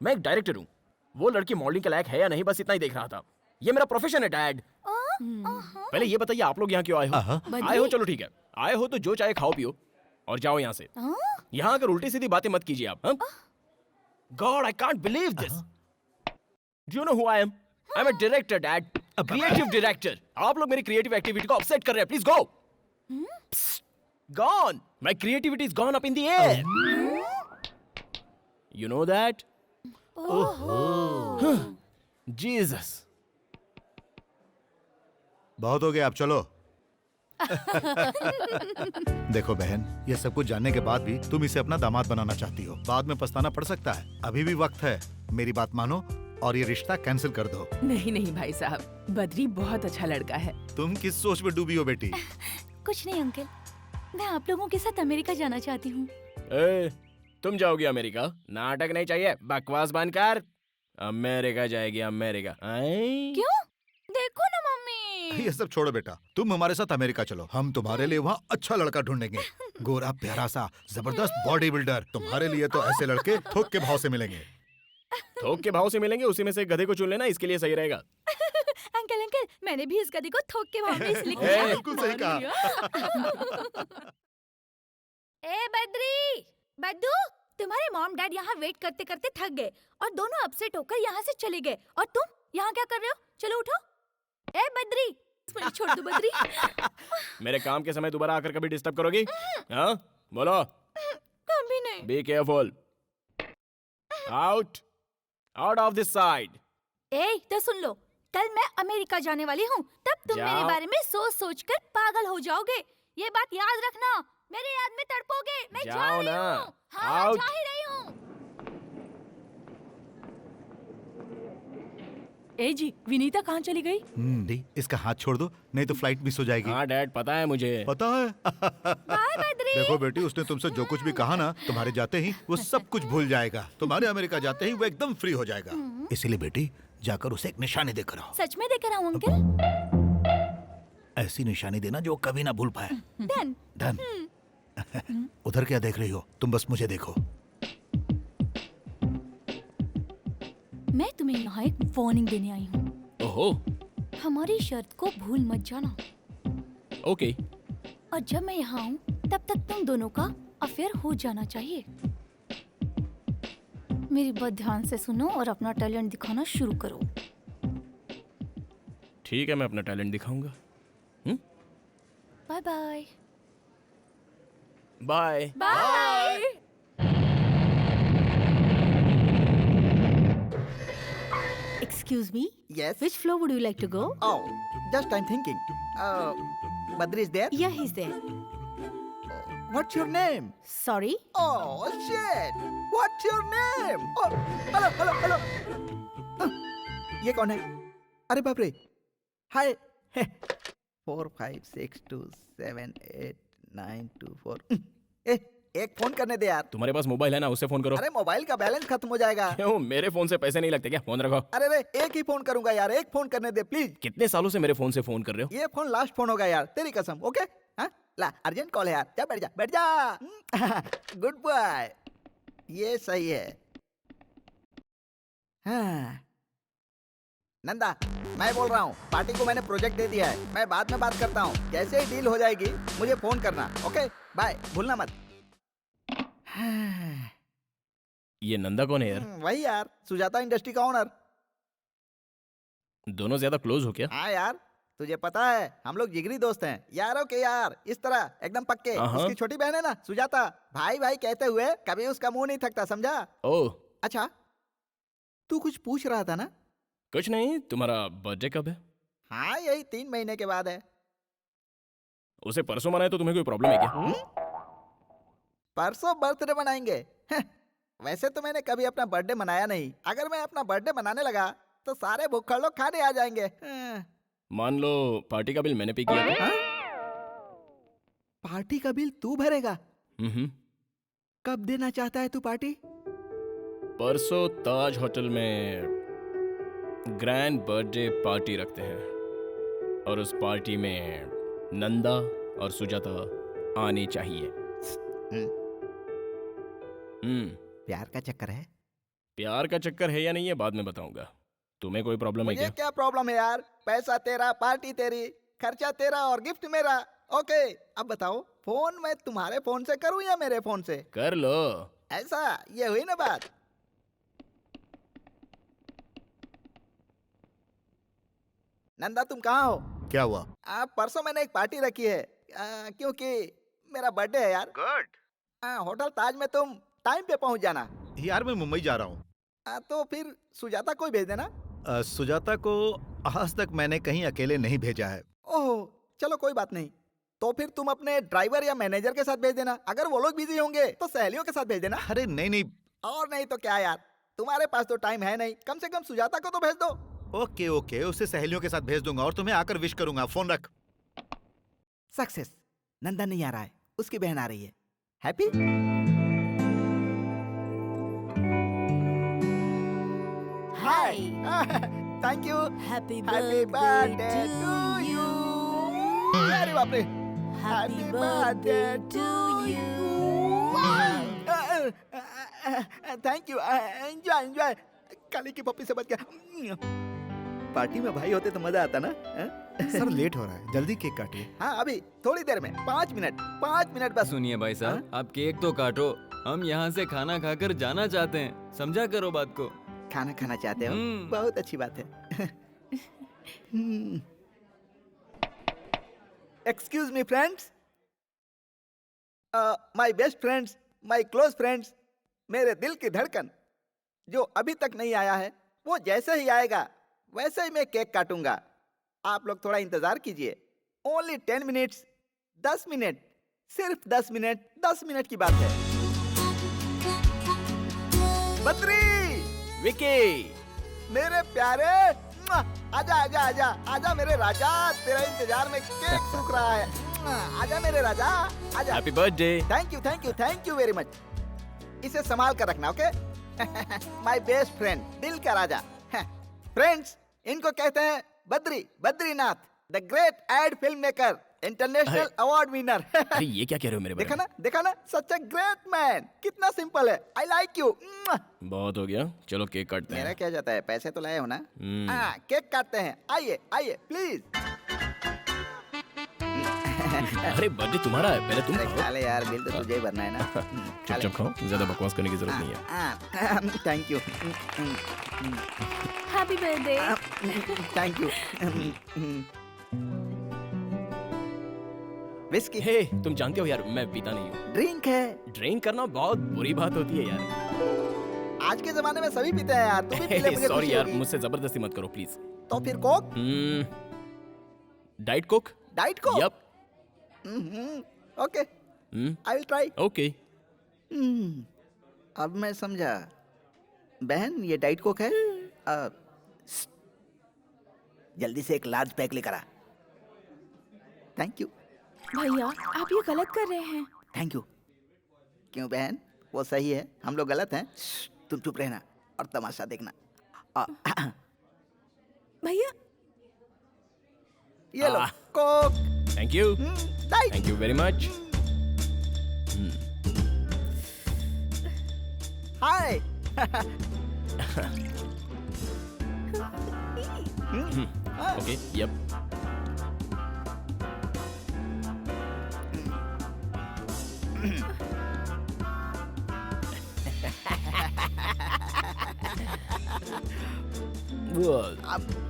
मैं एक डायरेक्टर हूँ। वो लड़की मॉडलिंग के लायक है या नहीं, बस इतना ही देख रहा था। ये मेरा प्रोफेशन है डैड। पहले ये बताइए आप लोग यहाँ क्यों आए हो? आए हो, चलो ठीक है। आए हो तो जो चाहे खाओ पियो और जाओ यहाँ से। यहाँ आकर उल्टी सीधी बातें मत कीजिए आप। God, I can't believe this. Do you know who I am? I am a director dad, a creative director. आप लोग मेरी क्रिएटिव एक्टिविटी को अपसेट कर रहे हैं। Please go. Gone. My creativity is gone up in the air. You know that? Jesus. बहुत हो गया, अब चलो। देखो बहन, ये सब कुछ जानने के बाद भी तुम इसे अपना दामाद बनाना चाहती हो। बाद में पछताना पड़ सकता है। अभी भी वक्त है। मेरी बात मानो और ये रिश्ता कैंसिल कर दो। नहीं नहीं भाई साहब, बद्री बहुत अच्छा लड़का है। तुम किस सोच में डूबी हो बेटी? कुछ नहीं अंकल, मैं आप लोगों के साथ अमेरिका जाना चाहती हूँ। तुम जाओगी अमेरिका? नाटक नहीं चाहिए, बकवास बंद कर। अमेरिका जाएगी अमेरिका? क्यों? देखो ना मम्मी। ये सब छोड़ो बेटा, तुम हमारे साथ अमेरिका चलो। हम तुम्हारे लिए वहाँ अच्छा लड़का ढूंढेंगे। गोरा प्यारा सा जबरदस्त बॉडी बिल्डर। तुम्हारे लिए तो ऐसे लड़के थोक के भाव से मिलेंगे। थोक के भाव से मिलेंगे? उसी में से गधे को चुन लेना, इसके लिए सही रहेगा। अंकल अंकल, मैंने भी इस गधे को थोक के भाव में इसलिए ए, बिल्कुल सही कहा। ए बद्री, बद्दू, तुम्हारे मॉम डैड यहाँ वेट करते करते थक गए और दोनों अपसेट होकर यहाँ से चले गए। और तुम यहाँ क्या कर रहे हो? चलो उठो। ए बद्री, छोड़ दो बद्री। मेरे काम के समय दोबारा आकर कभी डिस्टर्ब करोगी? हाँ बोलो। कभी नहीं। Be careful. Out, out of this side. ए तो सुन लो, कल मैं अमेरिका जाने वाली हूँ। तब तुम मेरे बारे में सोच सोच कर पागल हो जाओगे। ये बात याद रखना। मेरे याद में तड़पोगे। मैं जा जाओ रही ना। हूँ। हाँ, आउट। जा ही रही हूँ। ए जी, विनीता कहाँ चली गई? इसका हाथ छोड़ दो, नहीं तो फ्लाइट मिस हो जाएगी। हाँ डैड, पता है मुझे। पता है। बाय बद्री। देखो बेटी, उसने तुमसे जो कुछ भी कहा ना, तुम्हारे जाते ही वो सब कुछ भूल जाएगा। तुम्हारे अमेरिका जाते ही वो एकदम फ्री हो जाएगा। इसीलिए बेटी, जाकर उसे एक निशानी देकर आओ। सच में देकर आऊँ अंकल? ऐसी निशानी देना जो कभी ना भूल पाए। डन। डन। उधर क्या देख रही हो? तुम बस मुझे देखो। मैं तुम्हें यहाँ एक वार्निंग देने आई हूँ। ओहो। हमारी शर्त को भूल मत जाना। ओके। और जब मैं यहाँ हूँ तब तक तुम दोनों का अफेयर हो जाना चाहिए। मेरी बात ध्यान से सुनो और अपना टैलेंट दिखाना शुरू करो। ठीक है, मैं अपना टैलेंट दिखाऊंगा। Bye bye. Bye bye. Excuse me? Yes. Which floor would you like to go? Oh, just I'm thinking. Badri is there? Yeah, he's there. What's your name? Sorry? Oh, shit! What's your name? Oh, hello. ये कौन है? अरे बाप रे! Hi. 4 5 6 2 7 8 9 2 4. एक phone करने दे यार। तुम्हारे पास मोबाइल है ना, उससे फोन करो। अरे मोबाइल का बैलेंस खत्म हो जाएगा। क्यों, मेरे फोन से पैसे नहीं लगते क्या? फोन रखो। अरे रे, एक ही फोन करूंगा यार, एक फोन करने दे प्लीज। कितने सालों से मेरे फोन से फोन कर रहे हो? ये फोन लास्ट फोन होगा यार, तेरी कसम। ओके? हाँ, ला अर्जेंट कॉल है यार। जा बैठ जा। Good boy. ये सही है। हाँ, नंदा, मैं बोल रहा हूँ, पार्टी को मैंने प्रोजेक्ट दे दिया है। मैं बाद में बात करता हूँ। जैसे ही डील हो जाएगी मुझे फोन करना। ओके बाय, भूलना मत। ये नंदा कौन है यार? वही यार, सुजाता इंडस्ट्री का ओनर। दोनों ज्यादा क्लोज हो क्या? हाँ यार, तुझे पता है हम लोग जिगरी दोस्त हैं, यारों के यार, इस तरह एकदम पक्के। उसकी छोटी बहन है ना सुजाता, भाई भाई कहते हुए कभी उसका मुंह नहीं थकता, समझा? ओह अच्छा, तू कुछ पूछ रहा था ना? कुछ नहीं, तुम्हारा बर्थडे कब है? हाँ, यही 3 महीने के बाद है। उसे परसों मनाए तो तुम्हें कोई प्रॉब्लम है क्या? परसों बर्थडे मनाएंगे? वैसे तो मैंने कभी अपना बर्थडे मनाया नहीं। अगर मैं अपना बर्थडे मनाने लगा तो सारे भुक्खड़ लोग खाने आ जाएंगे। मान लो पार्टी का बिल मैंने पे किया था। पार्टी का बिल तू भरेगा? कब देना चाहता है तू पार्टी? परसों ताज होटल में ग्रैंड बर्थडे पार्टी रखते हैं और उस पार्टी में नंदा और सुजाता आने चाहिए। प्यार का चक्कर है? प्यार का चक्कर है या नहीं है बाद में बताऊंगा। तुम्हें कोई प्रॉब्लम है मुझे क्या? क्या प्रॉब्लम है यार, पैसा तेरा, पार्टी तेरी, खर्चा तेरा और गिफ्ट मेरा। ओके, अब बताओ, फोन मैं तुम्हारे फोन से करूं या मेरे फोन से? कर लो। ऐसा, ये हुई ना बात। नंदा तुम कहाँ हो? क्या हुआ? परसों मैंने एक पार्टी रखी है, क्योंकि मेरा बर्थडे है यार। गुड। होटल ताज में तुम टाइम पे पहुंच जाना। यार मैं मुंबई जा रहा हूँ। तो फिर सुजाता को ही भेज देना। सुजाता को आज तक मैंने कहीं अकेले नहीं भेजा है। ओह, चलो कोई बात नहीं। तो फिर तुम अपने ड्राइवर या मैनेजर के साथ भेज देना। अगर वो लोग बिजी होंगे तो सहेलियों के साथ भेज देना। अरे नहीं नहीं। और नहीं तो क्या यार, तुम्हारे पास तो टाइम है नहीं, कम से कम सुजाता को तो भेज दो। ओके ओके, उसे सहेलियों के साथ भेज दूंगा और तुम्हें आकर विश करूंगा। फोन रख। सक्सेस। नंदा नहीं आ रहा है, उसकी बहन आ रही है। Happy? Hi. Thank you. Happy birthday to you. अरे बाप रे। Happy birthday to you. Thank you. Enjoy enjoy. काली की पप्पी से बच गया। पार्टी में भाई होते तो मजा आता ना। सर लेट हो रहा है, जल्दी केक काटिए। हाँ अभी थोड़ी देर में, 5 मिनट बस। सुनिए भाई साहब, आप केक तो काटो, हम यहाँ से खाना खाकर जाना चाहते हैं, समझा करो बात को। खाना खाना चाहते हो? बहुत अच्छी बात है। Excuse me friends, my best friends, my close friends, मेरे दिल की धड़कन जो अभी तक नहीं आया है, वो जैसे ही आएगा वैसे ही मैं केक काटूंगा। आप लोग थोड़ा इंतजार कीजिए। ओनली 10 मिनट्स, 10 मिनट, सिर्फ 10 मिनट, 10 मिनट की बात है। बद्री, विकी, मेरे प्यारे, आजा आजा आजा आजा मेरे राजा, तेरा इंतजार में केक सूख रहा है। आजा मेरे राजा, आजा। Happy birthday. Thank you very much. इसे संभाल कर रखना, ओके? माय बेस्ट फ्रेंड, दिल का राजा। फ्रेंड्स, इनको कहते हैं Badrinath, the great ad film maker, international award winner. अरे ये क्या कह रहे हो मेरे बारे में? देखा ना, सच अ ग्रेट मैन। कितना सिंपल है। I like you. बहुत हो गया, चलो केक काटते मेरा हैं। क्या जाता है, पैसे तो लाए हो ना? केक काटते हैं। आइए आइए प्लीज। अरे बर्थडे तुम्हारा है, पहले तुम अरे खाओ। खा ले यार, बिल तो तुझे ही भरना है ना। चुपचाप खाओ, ज्यादा बकवास करने की जरूरत नहीं है। Thank you. Happy birthday. Thank you. Whisky hey, तुम जानते हो यार, मैं पीता नहीं हूँ। ड्रिंक है। ड्रिंक करना बहुत बुरी बात होती है यार। आज के जमाने में सभी पीते हैं यार, तू भी पी ले, मुझे सॉरी खुशी यार, होगी। मुझसे जबरदस्ती मत करो प्लीज। तो फिर Coke? Diet Coke? Diet Coke? Yup. Okay, I will try. Okay. अब मैं समझा। बहन, ये डाइट कोक है? जल्दी से एक लार्ज पैक लेकर आ। Thank you. भैया, आप ये गलत कर रहे हैं। Thank you. क्यों बहन, वो सही है, हम लोग गलत हैं? तुम चुप रहना और तमाशा देखना। भैया, ये लो Coke. Thank you, diet. Thank you very much. Hi. Okay yup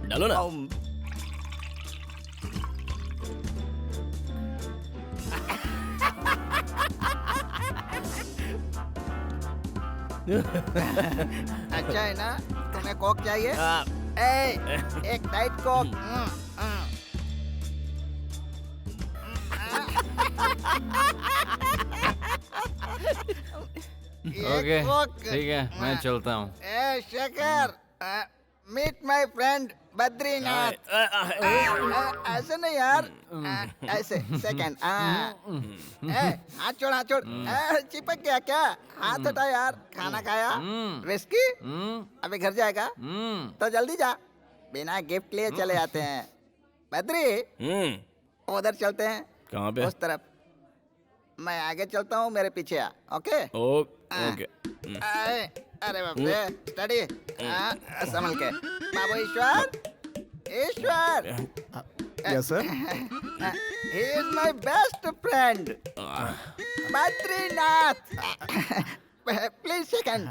डालो ना अच्छा है ना? तुम्हें कोक चाहिए? एक डाइट कोक। ओके ठीक है मैं चलता हूँ। ए Shekhar, meet my friend Badrinath. ऐसे नहीं यार, ऐसे सेकंड। हाथ छोड़ हाथ छोड़। चिपक गया क्या? हाथ हटा यार। खाना खाया? विस्की? अभी घर जाएगा तो जल्दी जा, बिना गिफ्ट लिए चले आते हैं। बद्री उधर चलते हैं। कहाँ पे? उस तरफ। मैं आगे चलता हूँ, मेरे पीछे आ। ओके ओके अरे बाप रे, स्टडी संभल के। Babu Ishwar, Ishwar. Yes sir. He is my best friend Badrinath. Please second.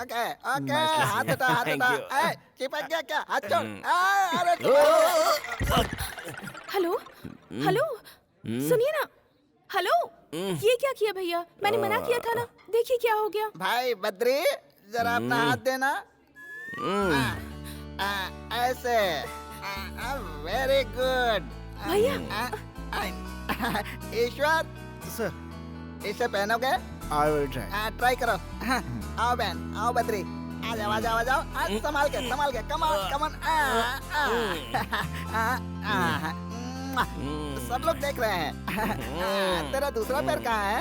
Okay okay, हाथ हटा हाथ हटा। चिपक गया क्या? हाथ छोड़। अरे हेलो हेलो सुनिए ना। हेलो ये क्या किया भैया? मैंने मना किया था ना, देखिए क्या हो गया। भाई बद्री, जरा अपना हाथ देना। ऐसे। वेरी गुड भैया। ईश्वर सर, इसे पहनोगे? I will try. ट्राई करो। आओ बहन, आओ बद्री, आ जाओ आ जाओ आ जाओ। संभाल के कम ऑन कम ऑन। सब लोग देख रहे हैं। तेरा दूसरा पैर कहाँ है?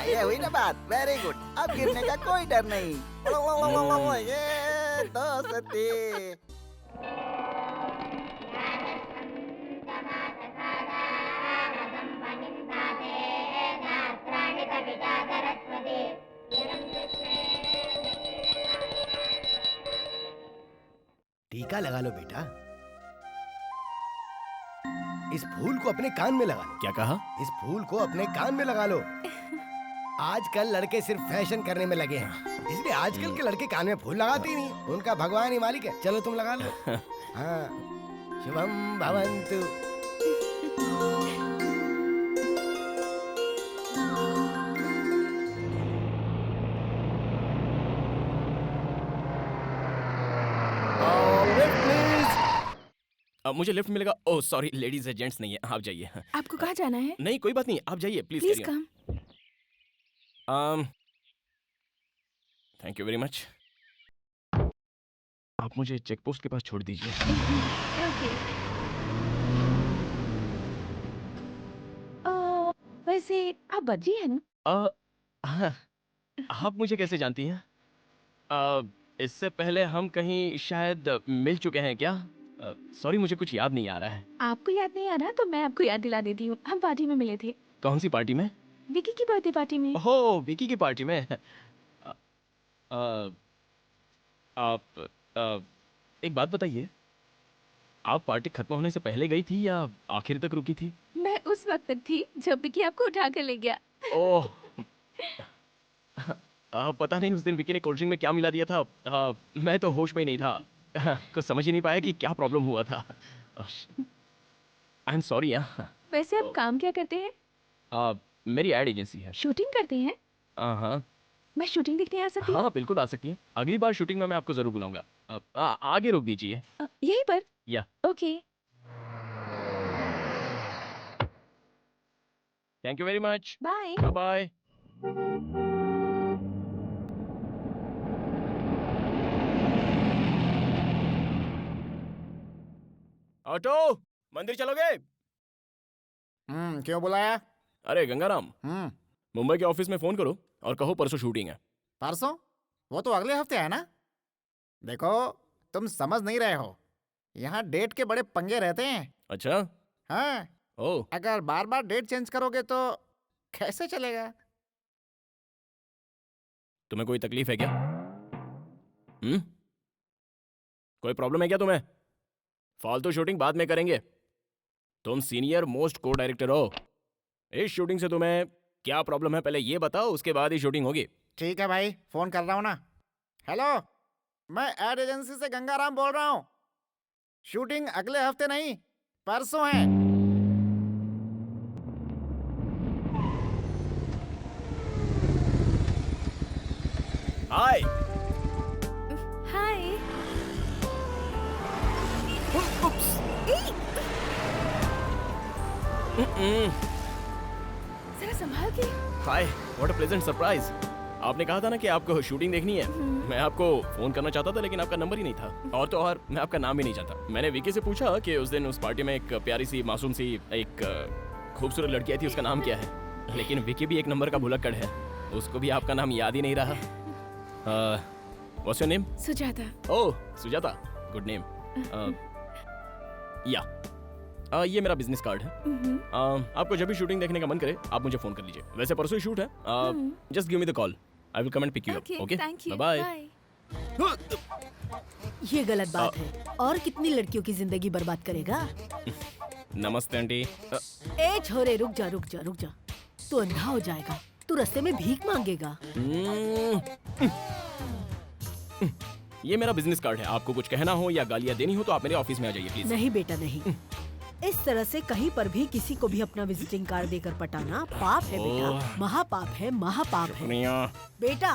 ये हुई ना बात। वेरी गुड, अब गिरने का कोई डर नहीं। ये दोस्ती। टीका लगा लो बेटा। इस फूल को अपने कान में लगा लो। क्या कहा? इस फूल को अपने कान में लगा लो। आजकल लड़के सिर्फ फैशन करने में लगे हैं, इसलिए आजकल के लड़के कान में फूल लगाते ही नहीं। उनका भगवान ही मालिक है। चलो तुम लगा लो। हाँ, शुभम भवन्तु। अब मुझे लिफ्ट मिलेगा? ओह सॉरी, लेडीज है, जेंट्स नहीं है। आप जाइए। आपको कहाँ जाना है? नहीं कोई बात नहीं, आप जाइए please. Please come. Thank you very much. आप मुझे चेक पोस्ट के पास छोड़ दीजिए। वैसे आप बद्री हैं ना? हाँ, आप मुझे कैसे जानती हैं? इससे पहले हम कहीं शायद मिल चुके हैं क्या? सॉरी मुझे कुछ याद नहीं आ रहा है। आपको याद नहीं आ रहा तो मैं आपको याद दिला देती हूँ। हम पार्टी में मिले थे। कौन सी पार्टी में? विकी की बर्थडे पार्टी में। ओह विकी की पार्टी में। आप एक बात बताइए, आप पार्टी खत्म होने से पहले गई थी या आखिर तक रुकी थी? मैं उस वक्त तक थी जब विकी आपको उठा कर ले गया। ओह पता नहीं उस दिन विकी ने कोल्ड ड्रिंक में क्या मिला दिया था। मैं तो होश में ही नहीं था। कुछ समझ ही नहीं पाया कि क्या प्रॉब्लम हुआ था। I am sorry. वैसे आप काम क्या करते हैं? मेरी एड एजेंसी है। शूटिंग करते हैं? हाँ मैं शूटिंग देखने आ सकती हूँ? हाँ बिल्कुल आ सकती है। अगली बार शूटिंग में मैं आपको जरूर बुलाऊंगा। आगे रोक दीजिए। यहीं पर? या okay. Thank you very much. Bye bye. Auto, मंदिर चलोगे? क्यों बुलाया? अरे गंगाराम, मुंबई के ऑफिस में फोन करो और कहो परसों शूटिंग है। परसों? वो तो अगले हफ्ते है ना। देखो तुम समझ नहीं रहे हो, यहाँ डेट के बड़े पंगे रहते हैं। अच्छा? हाँ। ओह। अगर बार बार डेट चेंज करोगे तो कैसे चलेगा? तुम्हें कोई तकलीफ है क्या? कोई प्रॉब्लम है क्या तुम्हें? फालतू शूटिंग बाद में करेंगे। तुम सीनियर मोस्ट को डायरेक्टर हो। इस शूटिंग से तुम्हें क्या प्रॉब्लम है पहले ये बताओ, उसके बाद ही शूटिंग होगी। ठीक है भाई, फोन कर रहा हूँ ना। हेलो, मैं एड एजेंसी से गंगाराम बोल रहा हूँ। शूटिंग अगले हफ्ते नहीं, परसों है। हाय। हाय। जरा संभाल के। हाय, व्हाट अ प्लेजेंट सरप्राइज। आपने कहा था ना कि आपको शूटिंग देखनी है। मैं आपको फोन करना चाहता था लेकिन आपका नंबर ही नहीं था, और तो और मैं आपका नाम भी नहीं चाहता। मैंने विकी से पूछा कि उस दिन उस पार्टी में एक प्यारी सी मासूम सी एक खूबसूरत लड़की आई थी, उसका नाम क्या है। लेकिन विकी भी एक नंबर का भुलक्कड़ है, उसको भी आपका नाम याद ही नहीं रहा। What's your name? Sujata. Oh Sujata, good name. या ये मेरा बिजनेस कार्ड है। आपको जब भी शूटिंग देखने का मन करे आप मुझे फोन कर लीजिए। वैसे परसों ही शूट है। Just give me the call, I will come and pick you up. Okay, thank you. Bye. ये गलत बात है। और कितनी लड़कियों की जिंदगी बर्बाद करेगा? नमस्ते आंटी। ए छोरे, रुक जा रुक जा रुक जा। तू अंधा हो जाएगा, तू रास्ते में भीख मांगेगा। ये मेरा बिजनेस कार्ड है। आपको कुछ कहना हो या गालियाँ देनी हो तो आप मेरे ऑफिस में आ जाइए प्लीज। नहीं बेटा नहीं, इस तरह से कहीं पर भी किसी को भी अपना विजिटिंग कार्ड देकर पटाना पाप है बेटा, महापाप है, महापाप है बेटा।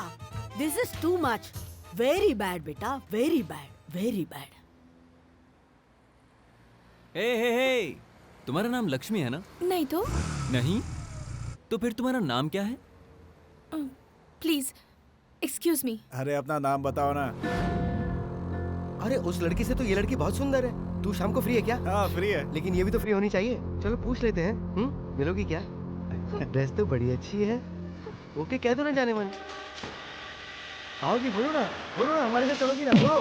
This is too much, very bad बेटा, वेरी बैड, वेरी बैड। हे, तुम्हारा नाम लक्ष्मी है ना? नहीं तो। नहीं तो फिर तुम्हारा नाम क्या है? Please excuse me. अरे अपना नाम बताओ ना। अरे उस लड़की से तो ये लड़की बहुत सुंदर है। तू शाम को फ्री है क्या? हाँ फ्री है। लेकिन ये भी तो फ्री होनी चाहिए। चलो पूछ लेते हैं। मिलोगी क्या? ड्रेस तो बड़ी अच्छी है। ओके कह दो ना जाने मन। आओगी? बोलो ना हमारे साथ चलोगी ना? बोलो।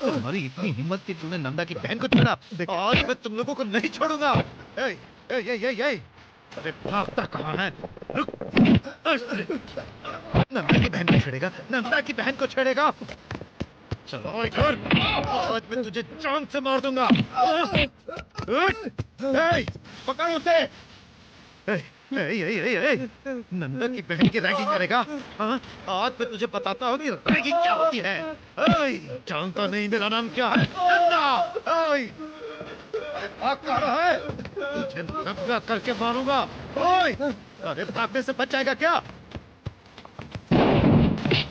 तुम्हारी इतनी हिम्मत कि तुमने नंदा की बहन को छेड़ा। आज मैं तुम लोगों को नहीं छोड़ूंगा। अरे भागता कहाँ है? रुक। नंदा की बहन को छेड़ेगा, नंदा की बहन को छेड़ेगा। चलो इधर, आज मैं तुझे जान से मार दूंगा। पकड़ उसे। नंदा की बहन की रैगिंग करेगा? आज मैं तुझे बताता हूँ कि रैगिंग क्या होती है। जानता नहीं मेरा नाम क्या है? नंदा। भाग कहाँ रहा है? तुझे नंगा करके मारूंगा। अरे भागने से बच जाएगा क्या?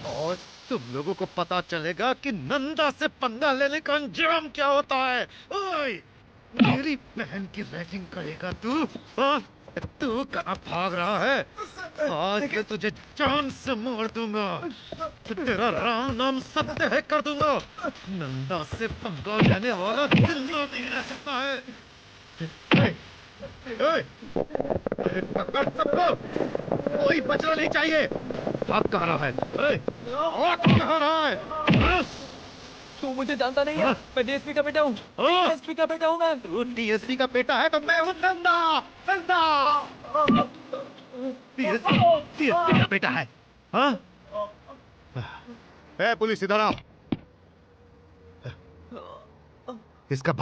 और तुम लोगों को पता चलेगा कि नंदा से पंगा लेने का अंजाम क्या होता है। मेरी बहन की रैगिंग करेगा तू? तू कहाँ भाग रहा है? आज मैं तुझे जान से मार दूंगा। तेरा राम नाम सत्य है कर दूंगा। नंदा से पंगा लेने वाला जिंदा नहीं रह सकता है। पकड़ सबको, कोई बचना नहीं चाहिए। भाग कहाँ रहा है? कहाँ रहा है? तू मुझे जानता नहीं है। मैं डीएसपी का बेटा हूँ। डीएसपी का बेटा हूँ मैं। तू डीएसपी का बेटा है तो मैं हूँ नंदा। डीएसपी का बेटा है। हाँ? पुलिस इधर आओ। इसका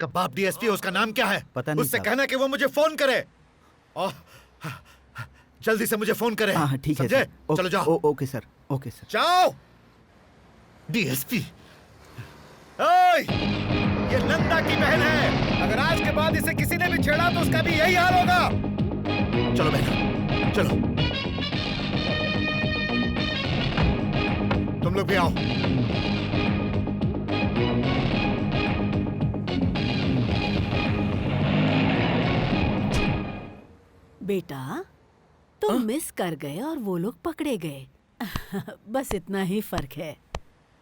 बाप डीएसपी है। उसका नाम क्या है? पता नहीं उससे साहब। कहना कि वो मुझे फोन करे। और जल्दी से मुझे फोन करे। हाँ ठीक है समझे? सर। चलो जाओ। Okay sir, okay sir. जाओ। डीएसपी, ये नंदा की बहन है। अगर आज के बाद इसे किसी ने भी छेड़ा तो उसका भी यही हाल होगा। चलो बहन, चलो। तुम लोग भी आओ। बेटा तुम मिस कर गए और वो लोग पकड़े गए। बस इतना ही फर्क है।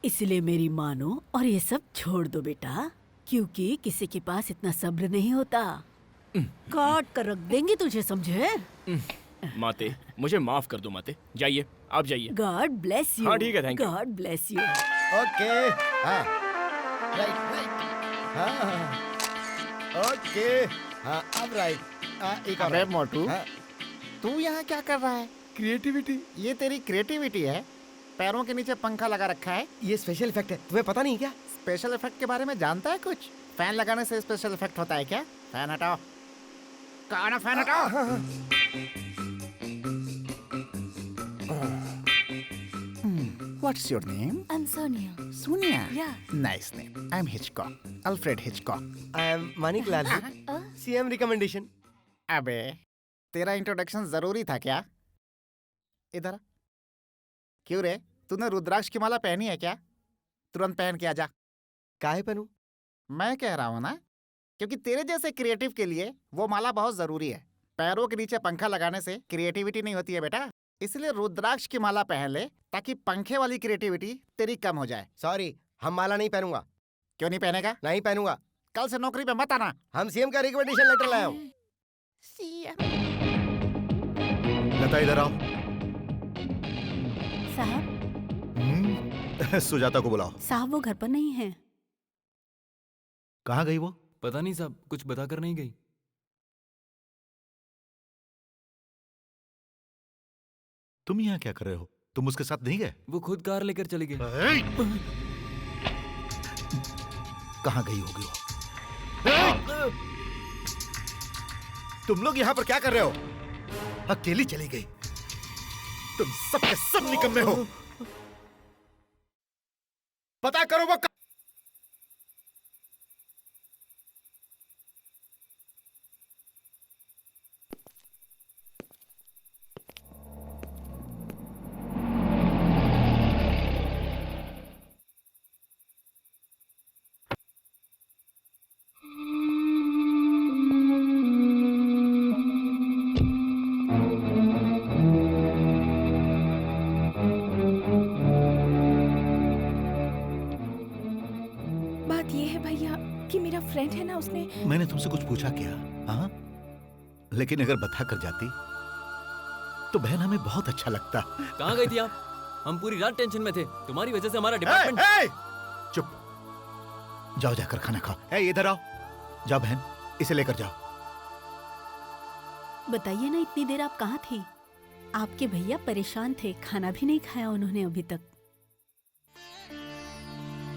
इसलिए मेरी मानो और ये सब छोड़ दो बेटा, क्योंकि किसी के पास इतना सब्र नहीं होता। काट कर रख देंगे तुझे, समझे? माते, मुझे माफ कर दो माते। जाइए, आप जाइए। God bless you. हाँ ठीक है, thank you. God bless you. Okay. हाँ राइट। हाँ ओके। हाँ अब राइट। एक अरे मोटू, हाँ। तू यहाँ क्या कर रहा है? क्रिएटिविटी। ये तेरी क्रिएटिविटी है? पैरों के नीचे पंखा लगा रखा है। ये स्पेशल इफेक्ट है, तुम्हें पता नहीं क्या? स्पेशल इफेक्ट के बारे में जानता है कुछ? फैन लगाने से स्पेशल इफेक्ट होता है क्या? फैन हटाओ। कौन है फैन हटाओ? What's your name? I'm Sonia. Sonia. Yeah. Nice name. I'm Hitchcock. Alfred Hitchcock. I am Manik Lal CM recommendation. अबे तेरा इंट्रोडक्शन जरूरी था क्या? इधर आ। क्यों रे, तूने रुद्राक्ष की माला पहनी है क्या? तुरंत पहन के आजा। काहे पहनूं? मैं कह रहा हूँ ना, क्योंकि तेरे जैसे क्रिएटिव के लिए वो माला बहुत जरूरी है। पैरों के नीचे पंखा लगाने से क्रिएटिविटी नहीं होती है बेटा, इसलिए रुद्राक्ष की माला पहन ले ताकि पंखे वाली क्रिएटिविटी तेरी कम हो जाए। सॉरी, हम माला नहीं पहनूंगा। क्यों नहीं पहनेगा? नहीं पहनूंगा। कल से नौकरी पे मत आना। हम सीएम का रिकमेंडेशन लेटर लाया हूँ। लता इधर आओ। साहब सुजाता को बुलाओ। साहब वो घर पर नहीं है। कहाँ गई वो? पता नहीं साहब, कुछ बताकर नहीं गई। तुम यहाँ क्या कर रहे हो? तुम उसके साथ नहीं गए? वो खुद कार लेकर चली गई। कहाँ गई होगी वो? तुम लोग यहाँ पर क्या कर रहे हो? अकेली चली गई। तुम सब के सब निकम्मे हो। पता करो वो फ्रेंड है ना, उसने मैंने तुमसे कुछ पूछा क्या? हाँ, लेकिन अगर बता कर जाती तो बहन हमें बहुत अच्छा लगता। कहाँ गई थी आप? हम पूरी रात टेंशन में थे, तुम्हारी वजह से हमारा डिपार्टमेंट। चुप, जाओ जाकर खाना खाओ। इधर आओ, जाओ बहन, इसे लेकर जाओ। बताइए ना, इतनी देर आप कहाँ थी? आपके भैया परेशान थे, खाना भी नहीं खाया उन्होंने अभी तक।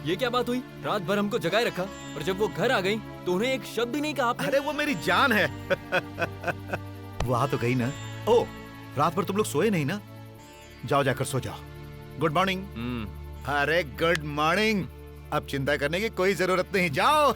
ये क्या बात हुई? रात भर हमको जगाए रखा और जब वो घर आ गई तो उन्हें एक शब्द भी नहीं कहा आपने। अरे वो मेरी जान है। वो आ तो गई ना। ओ, रात भर तुम लोग सोए नहीं ना? जाओ जाकर सो जाओ। Good morning. अरे गुड मॉर्निंग। अब चिंता करने की कोई जरूरत नहीं, जाओ।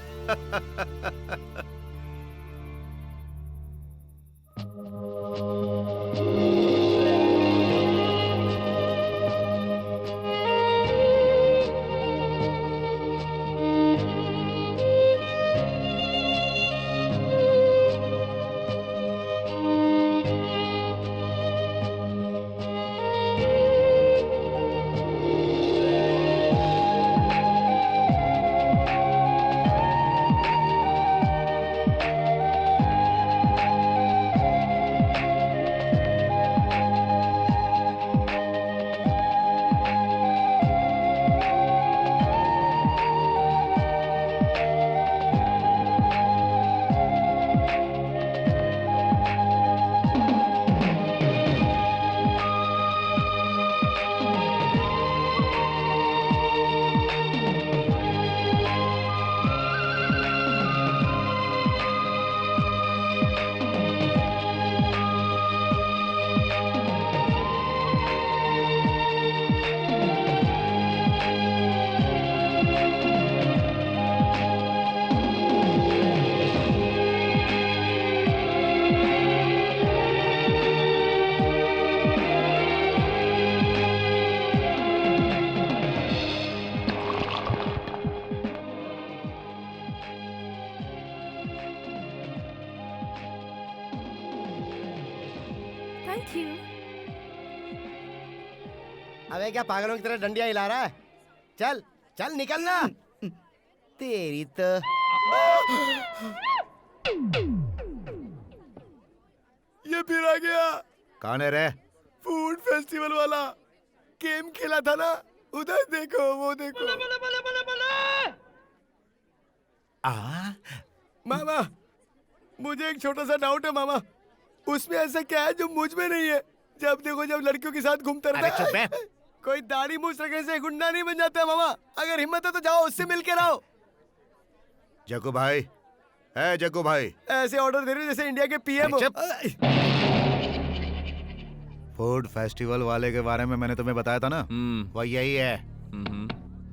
अबे क्या पागलों की तरह डंडिया हिला रहा है? चल चल निकलना। तेरी तो ये फिर आ गया। कौन है रे? फूड फेस्टिवल वाला गेम खेला था ना, उधर देखो, वो देखो। मामा, मुझे एक छोटा सा डाउट है मामा, उसमें ऐसा क्या है जो मुझ में नहीं है? जब देखो जब लड़कियों के साथ घूमता रहता है। कोई दाढ़ी मूछ रखने से गुंडा नहीं बन जाता मामा। अगर हिम्मत है तो जाओ उससे मिल के रहो। जग्गू भाई, है जग्गू भाई, ऐसे ऑर्डर दे रहे हो जैसे इंडिया के पीएम हो। फूड फेस्टिवल वाले के बारे में मैंने तुम्हें बताया था ना, वो यही है।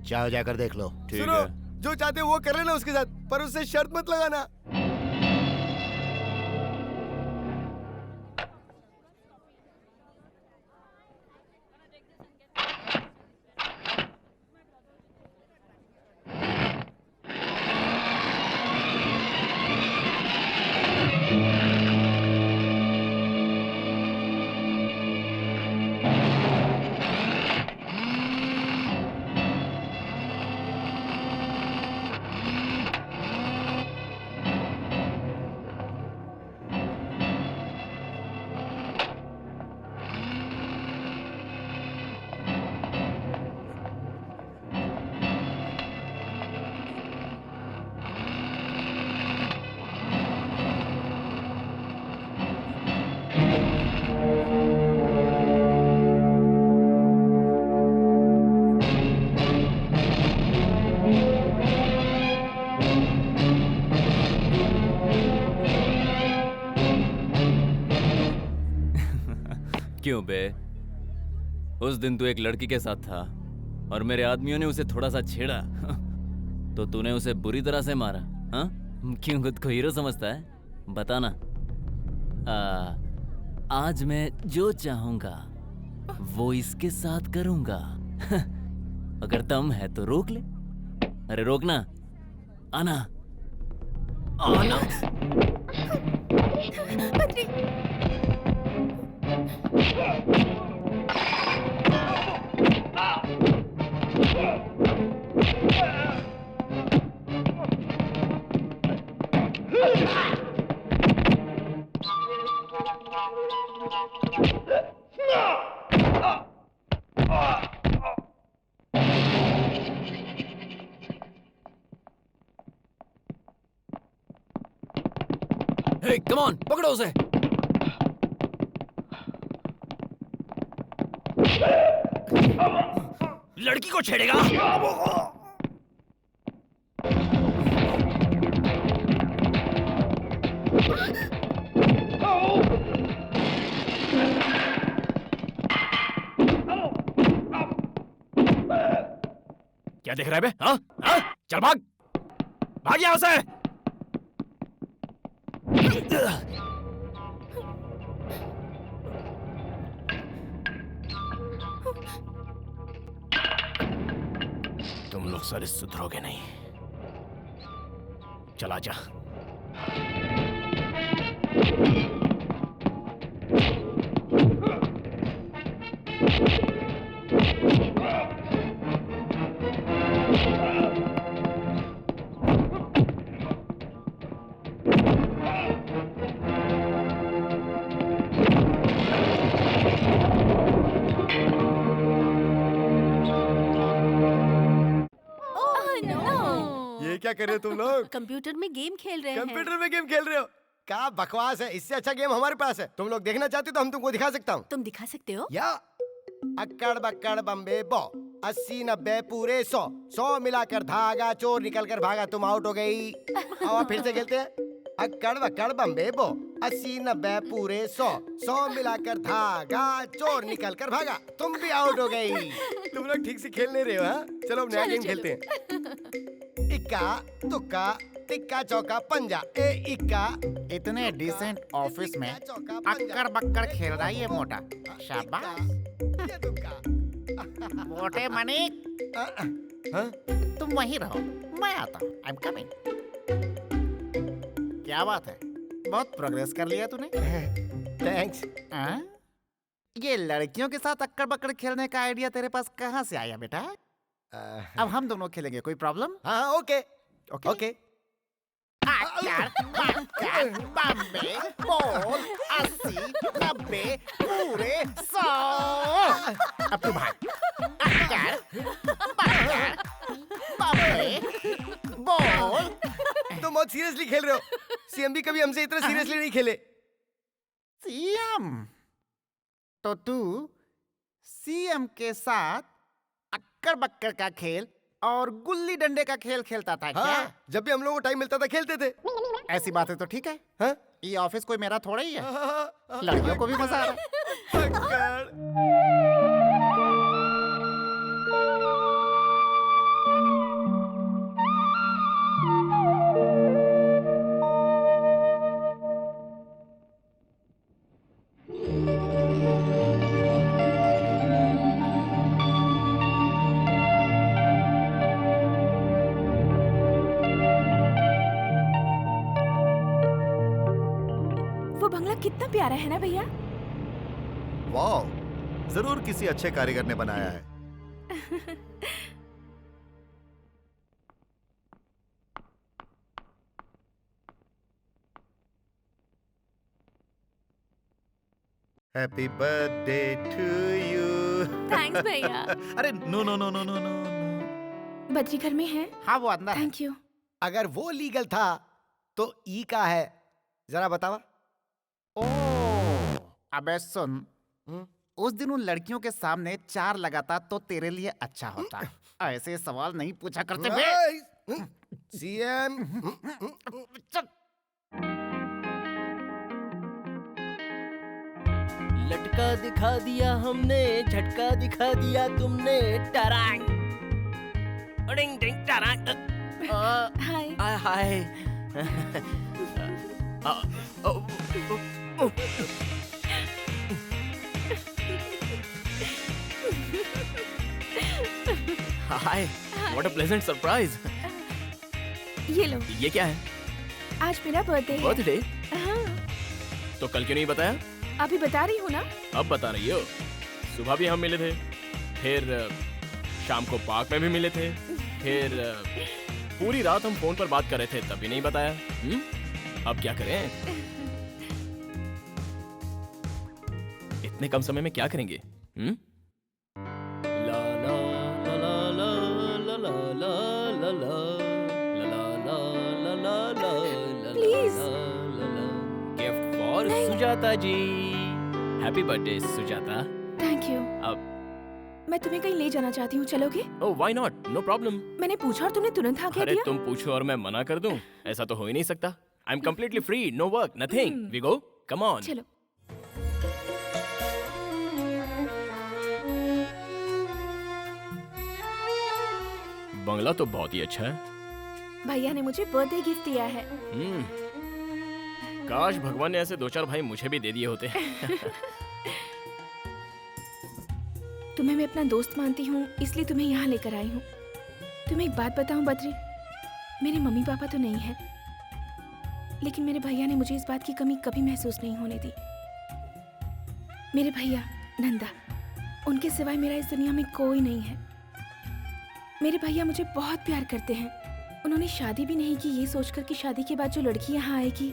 जाओ जाकर देख लो। सुनो, जो चाहते हो वो कर लेना उसके साथ, पर उससे शर्त मत लगाना। क्यों बे? उस दिन तू एक लड़की के साथ था और मेरे आदमियों ने उसे थोड़ा सा छेड़ा तो तूने उसे बुरी तरह से मारा। हाँ, क्यों खुद को हीरो समझता है? बताना। आज मैं जो चाहूंगा वो इसके साथ करूंगा। अगर दम है तो रोक ले। अरे रोकना, आना आना। Hey, come on, पकड़ो उसे। लड़की को छेड़ेगा? क्या देख रहा है बे? हाँ? हाँ? चल भाग, भाग यहाँ से। तुम लोग सारे सुधरोगे नहीं। चला जा। ये क्या कर रहे हो तुम लोग? कंप्यूटर में गेम खेल रहे हैं। कंप्यूटर में गेम खेल रहे हो? क्या बकवास है, इससे अच्छा गेम हमारे पास है। तुम लोग देखना चाहते हो तो हम तुमको दिखा सकता हूँ। तुम दिखा सकते हो? या अक्कड़ बक्कड़ बम्बे बो, 80 90 पूरे 100, 100 मिलाकर धागा, चोर निकल कर भागा, तुम आउट हो गई। और फिर से खेलते हैं। अक्कड़ बक्कड़ बम्बे बो, 80 90 पूरे 100, 100 मिलाकर धागा, चोर निकल कर भागा, तुम भी आउट हो गई। तुम लोग ठीक से खेल नहीं रहे हो। हाँ, चलो अब नया गेम खेलते हैं। इक्का तुक्का टिक्का चौका पंजा, ए इक्का। इतने डिसेंट ऑफिस में अक्कड़ बक्कड़ खेल रहा है ये मोटा। शाबाश। मोटे मनिक, तुम वहीं रहो, मैं आता हूँ। I am coming. क्या बात है, बहुत प्रोग्रेस कर लिया तूने। थैंक्स। ये लड़कियों के साथ अक्कड़ बक्कड़ खेलने का आइडिया तेरे पास कहाँ से आया बेटा? अब हम दोनों खेलेंगे, कोई प्रॉब्लम? हाँ, ओके ओके। अक्कड़ बक्कड़ बम्बे बोल, 80 90 पूरे 100। अब तू भाग। अक्कड़ बक्कड़ बम्बे बोल। तुम बहुत सीरियसली खेल रहे हो। सीएम भी कभी हमसे इतना सीरियसली नहीं खेले। सीएम तो तू सीएम के साथ अक्कर बक्कर का खेल और गुल्ली डंडे का खेल खेलता था क्या? हाँ, जब भी हम लोगों को टाइम मिलता था खेलते थे। ऐसी बातें तो ठीक है। हाँ? ये ऑफिस कोई मेरा थोड़ा ही है। हाँ, लड़कियों को भी मजा आ रहा है। अक्कर। वो बंगला कितना प्यारा है ना भैया। वाह, जरूर किसी अच्छे कारीगर ने बनाया है। Happy birthday to you. Thanks भैया। अरे no no no no no no. Badri घर में है। हाँ वो अंदर है। Thank you. अगर वो लीगल था तो ई का है, जरा बतावा। ओह, अबे सुन, हम्म? उस दिन उन लड़कियों के सामने 4 लगाता तो तेरे लिए अच्छा होता। ऐसे सवाल नहीं पूछा करते बे। सीएम। चल। लटका दिखा दिया हमने, झटका दिखा दिया तुमने, टरांग डिंग डिंग टरांग। हाय। Hi. Hi, what a pleasant surprise. ये लो, ये क्या है? आज मेरा बर्थडे है। बर्थडे? हाँ, तो कल क्यों नहीं बताया? अभी बता रही हूँ ना। अब बता रही हो। सुबह भी हम मिले थे, फिर शाम को पार्क में भी मिले थे, फिर पूरी रात हम फोन पर बात कर रहे थे, तब भी नहीं बताया। अब क्या करें? इतने कम समय में क्या करेंगे? ला ला ला ला ला ला ला ला ला ला ला ला ला ला। Please. Gift for Sujata ji. Happy birthday Sujata. Thank you. अब मैं तुम्हें कहीं ले जाना चाहती हूँ, चलोगे? Oh why not, no problem. मैंने पूछा और तुमने तुरंत हाँ कह अरे दिया। तुम पूछो और मैं मना कर दूं? ऐसा तो हो ही नहीं सकता। I am completely free, no work, nothing. We go, come on. चलो। बंगला तो बहुत ही अच्छा है। भैया ने मुझे बर्थडे गिफ्ट दिया है। काश भगवान ने ऐसे 2-4 भाई मुझे भी दे दिए होते। तुम्हें मैं अपना दोस्त मानती हूँ, इसलिए तुम्हें यहाँ लेकर आई हूँ। तुम्हें एक बात बताऊँ बद्री, मेरे मम्मी पापा तो नहीं है, लेकिन मेरे भैया ने मुझे इस बात की कमी कभी महसूस नहीं होने दी। मेरे भैया नंदा, उनके सिवाय मेरा इस दुनिया में कोई नहीं है। मेरे भैया मुझे बहुत प्यार करते हैं। उन्होंने शादी भी नहीं की ये सोचकर कि शादी के बाद जो लड़की यहाँ आएगी,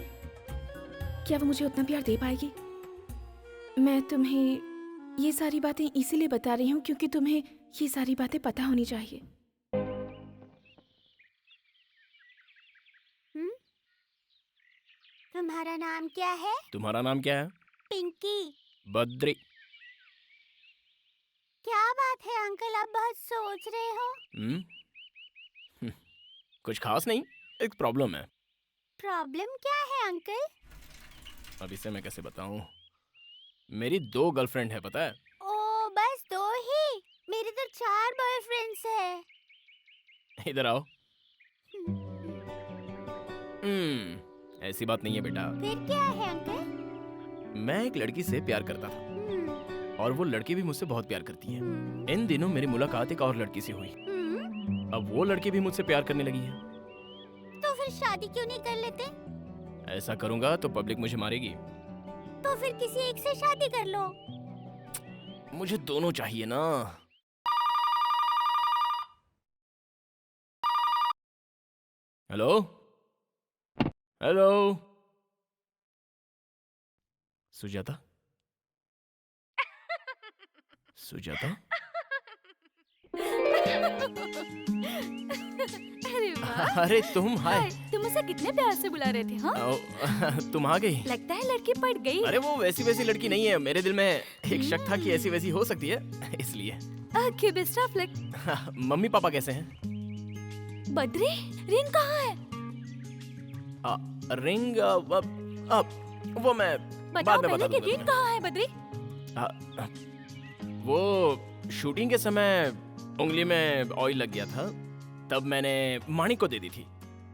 क्या वो मुझे उतना प्यार दे पाएगी। मैं तुम्हें ये सारी बातें इसीलिए बता रही हूँ क्योंकि तुम्हें ये सारी बातें पता होनी चाहिए। तुम्हारा नाम क्या है? तुम्हारा नाम क्या है? पिंकी। बद्री। क्या बात है अंकल, आप बहुत सोच रहे हो? कुछ खास नहीं, एक प्रॉब्लम है। प्रॉब्लम क्या है अंकल? अब इसे मैं कैसे बताऊं? मेरी 2 गर्लफ्रेंड है, पता है? ओ बस 2 ही? मेरे तो 4 बॉयफ्रेंड्स हैं। इधर आओ। ऐसी बात नहीं है बेटा। फिर क्या है अंकल? मैं एक लड़की से प्यार करता था और वो लड़की भी मुझसे बहुत प्यार करती है। इन दिनों मेरी मुलाकात एक और लड़की से हुई। अब वो लड़की भी मुझसे प्यार करने लगी है। तो फिर शादी क्यों नहीं कर लेते? ऐसा करूंगा तो पब्लिक मुझे मारेगी। तो फिर किसी एक से शादी कर लो। मुझे दोनों चाहिए ना। Hello hello, Sujata? सुजाता? अरे वाह। अरे तुम हाय। हाय, तुम उसे कितने प्यार से बुला रहे थे, हाँ? तुम आ गई। लगता है लड़की पड़ गई। अरे वो वैसी लड़की नहीं है, मेरे दिल में एक शक था कि ऐसी वैसी हो सकती है, इसलिए। Okay best of luck. Mummy papa कैसे हैं? बद्री, रिंग कहाँ है? रिंग वो मैं बताओ बाद में पहले बता कि दूंगा रिंग कहाँ है बद्री? वो शूटिंग के समय उंगली में ऑयल लग गया था, तब मैंने माणिक को दे दी थी।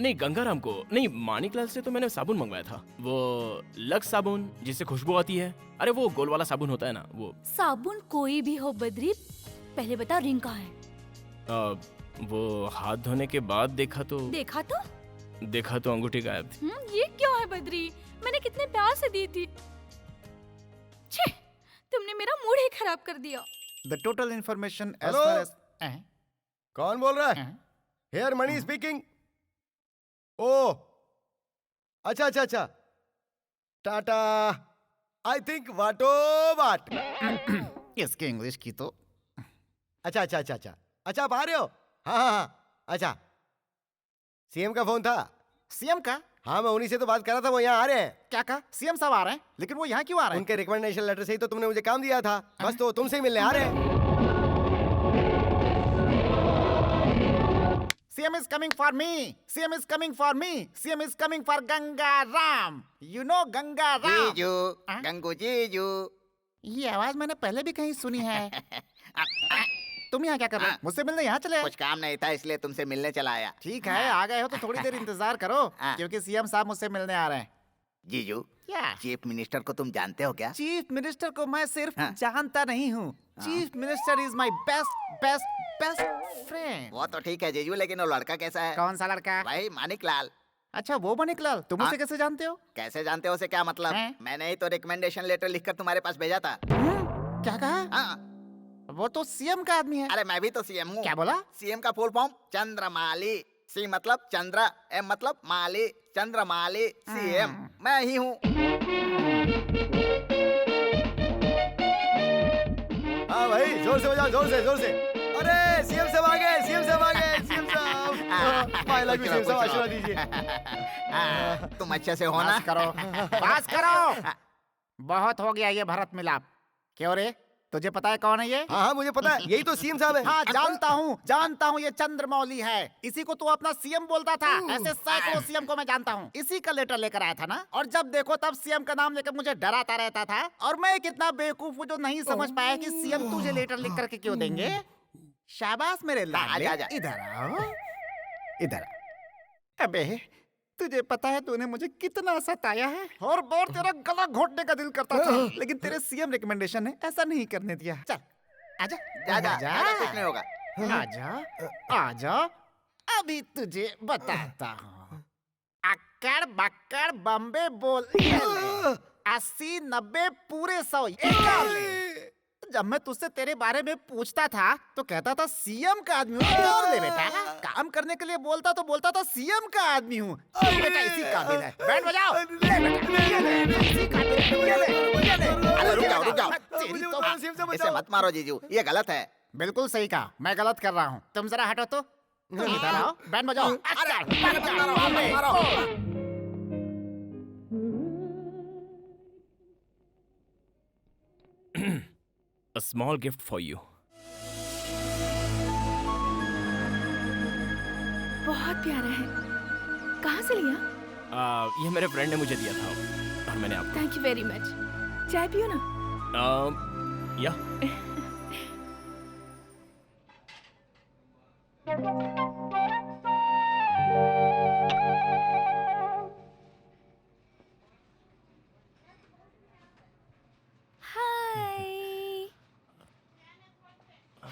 नहीं, गंगाराम को नहीं, माणिकलाल से तो मैंने साबुन मंगवाया था, वो लक्स साबुन जिससे खुशबू आती है। अरे वो गोल वाला साबुन होता है ना, वो। साबुन कोई भी हो बद्री, पहले बताओ रिंग कहाँ है? वो हाथ धोने के बाद देखा तो अंगूठी गायब थी। ये क्यों है बद्री? मैंने कितने प्यार से दी थी। छे, तुमने मेरा मूड ही खराब कर दिया। The total information as Hello? far as कौन बोल रहा है? हेयर मणि स्पीकिंग। ओ अच्छा टाटा आई थिंक वाटो वाट। इसकी इंग्लिश की तो अच्छा आप आ रहे हो? हाँ अच्छा सीएम का फोन था। सीएम का? हाँ मैं उन्हीं से तो बात कर रहा था, वो यहाँ आ रहे हैं। क्या कहा? सीएम साहब आ रहे हैं, लेकिन वो यहाँ क्यों आ रहे हैं? उनके रिकमेंडेशन लेटर से ही तो तुमने मुझे काम दिया था, बस तो तुमसे ही मिलने आ रहे हैं। CM is coming for me. CM is coming for me. CM is coming for Gangaram. You know Gangaram. जीजू, गंगू जीजू। ये आवाज मैंने पहले भी कहीं सुनी है। तुम यहाँ क्या कर रहे हो? मुझसे मिलने यहाँ चले आए? कुछ काम नहीं था इसलिए तुमसे मिलने चला आया। ठीक है, आ गए हो तो थोड़ी देर इंतजार करो, क्योंकि सीएम साहब मुझसे मिलने आ रहे हैं। जीजू, क्या? चीफ मिनिस्टर को तुम जानते हो क्या? चीफ मिनिस्टर को मैं सिर्फ जानता नहीं हूँ। Chief minister is my best friend. वो तो ठीक है जीजू, लेकिन वो लड़का कैसा है? कौन सा लड़का? भाई मानिकलाल। अच्छा वो मानिकलाल, तुम उसे कैसे जानते हो? कैसे जानते हो उसे क्या मतलब? मैंने ही तो रिकमेंडेशन लेटर लिखकर तुम्हारे पास भेजा था। क्या कहा? वो तो सीएम का आदमी है। अरे मैं भी तो सीएम हूँ। क्या बोला? सीएम का फुल फॉर्म चंद्रमाली। सी मतलब चंद्र, एम मतलब माली, चंद्रमाली सीएम मैं ही हूँ। हाँ भाई जोर से बजाओ, जोर से। अरे सीएम साहब आ गए, सीएम साहब। I love you, सीएम साहब, आशीर्वाद दीजिए। तुम अच्छे से हो ना? पास करो। बहुत हो गया ये भरत मिलाप। क्यों रे, तुझे पता है कौन है ये? हाँ मुझे पता है, यही तो सीएम साहब है। हाँ जानता हूँ ये चंद्रमौली है। इसी को तू अपना सीएम बोलता था। ऐसे सैकड़ों सीएम को मैं जानता हूँ। इसी का लेटर लेकर आया था ना, और जब देखो तब सीएम का नाम लेकर मुझे डराता रहता था। और मैं कितना बेवकूफ हूँ जो नहीं समझ पाया कि सीएम तुझे लेटर लिख करके क्यों देंगे। शाबाश मेरे लाडले, इधर आओ। अबे तुझे पता है तूने मुझे कितना सताया है, और बहुत तेरा गला घोटने का दिल करता था, लेकिन तेरे सीएम रिकमेंडेशन ने ऐसा नहीं करने दिया। चल आजा, कुछ नहीं होगा। आजा अभी तुझे बताता हूँ। अक्कड़ बक्कड़ बम्बे बोल 80 90 पूरे 100। जब मैं तुझसे तेरे बारे में पूछता था तो कहता था सीएम का आदमी हूँ। ले बेटा, काम करने के लिए बोलता था सीएम का आदमी हूँ। बेटा इसी काबिल है, बैंड बजाओ। ले बेटा, ये ले, इसी काबिल है, ये ले। अरे रुक जाओ। इसे मत मारो जीजू, ये गलत है। बिल्कुल सही कहा, मैं गलत कर रहा हूँ। तुम जरा हटो तो। इधर आओ, बैंड बजाओ। A small gift for you. बहुत प्यारा है। कहाँ से लिया? ये मेरे फ्रेंड ने मुझे दिया था और मैंने आपको। Thank you very much. चाय पियो ना? या।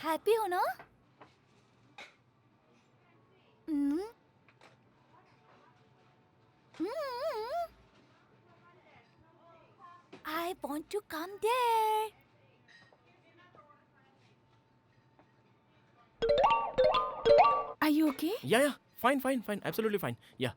हैप्पी हो ना? I want to come there. Are you okay? Yeah. Fine. Absolutely fine. Yeah.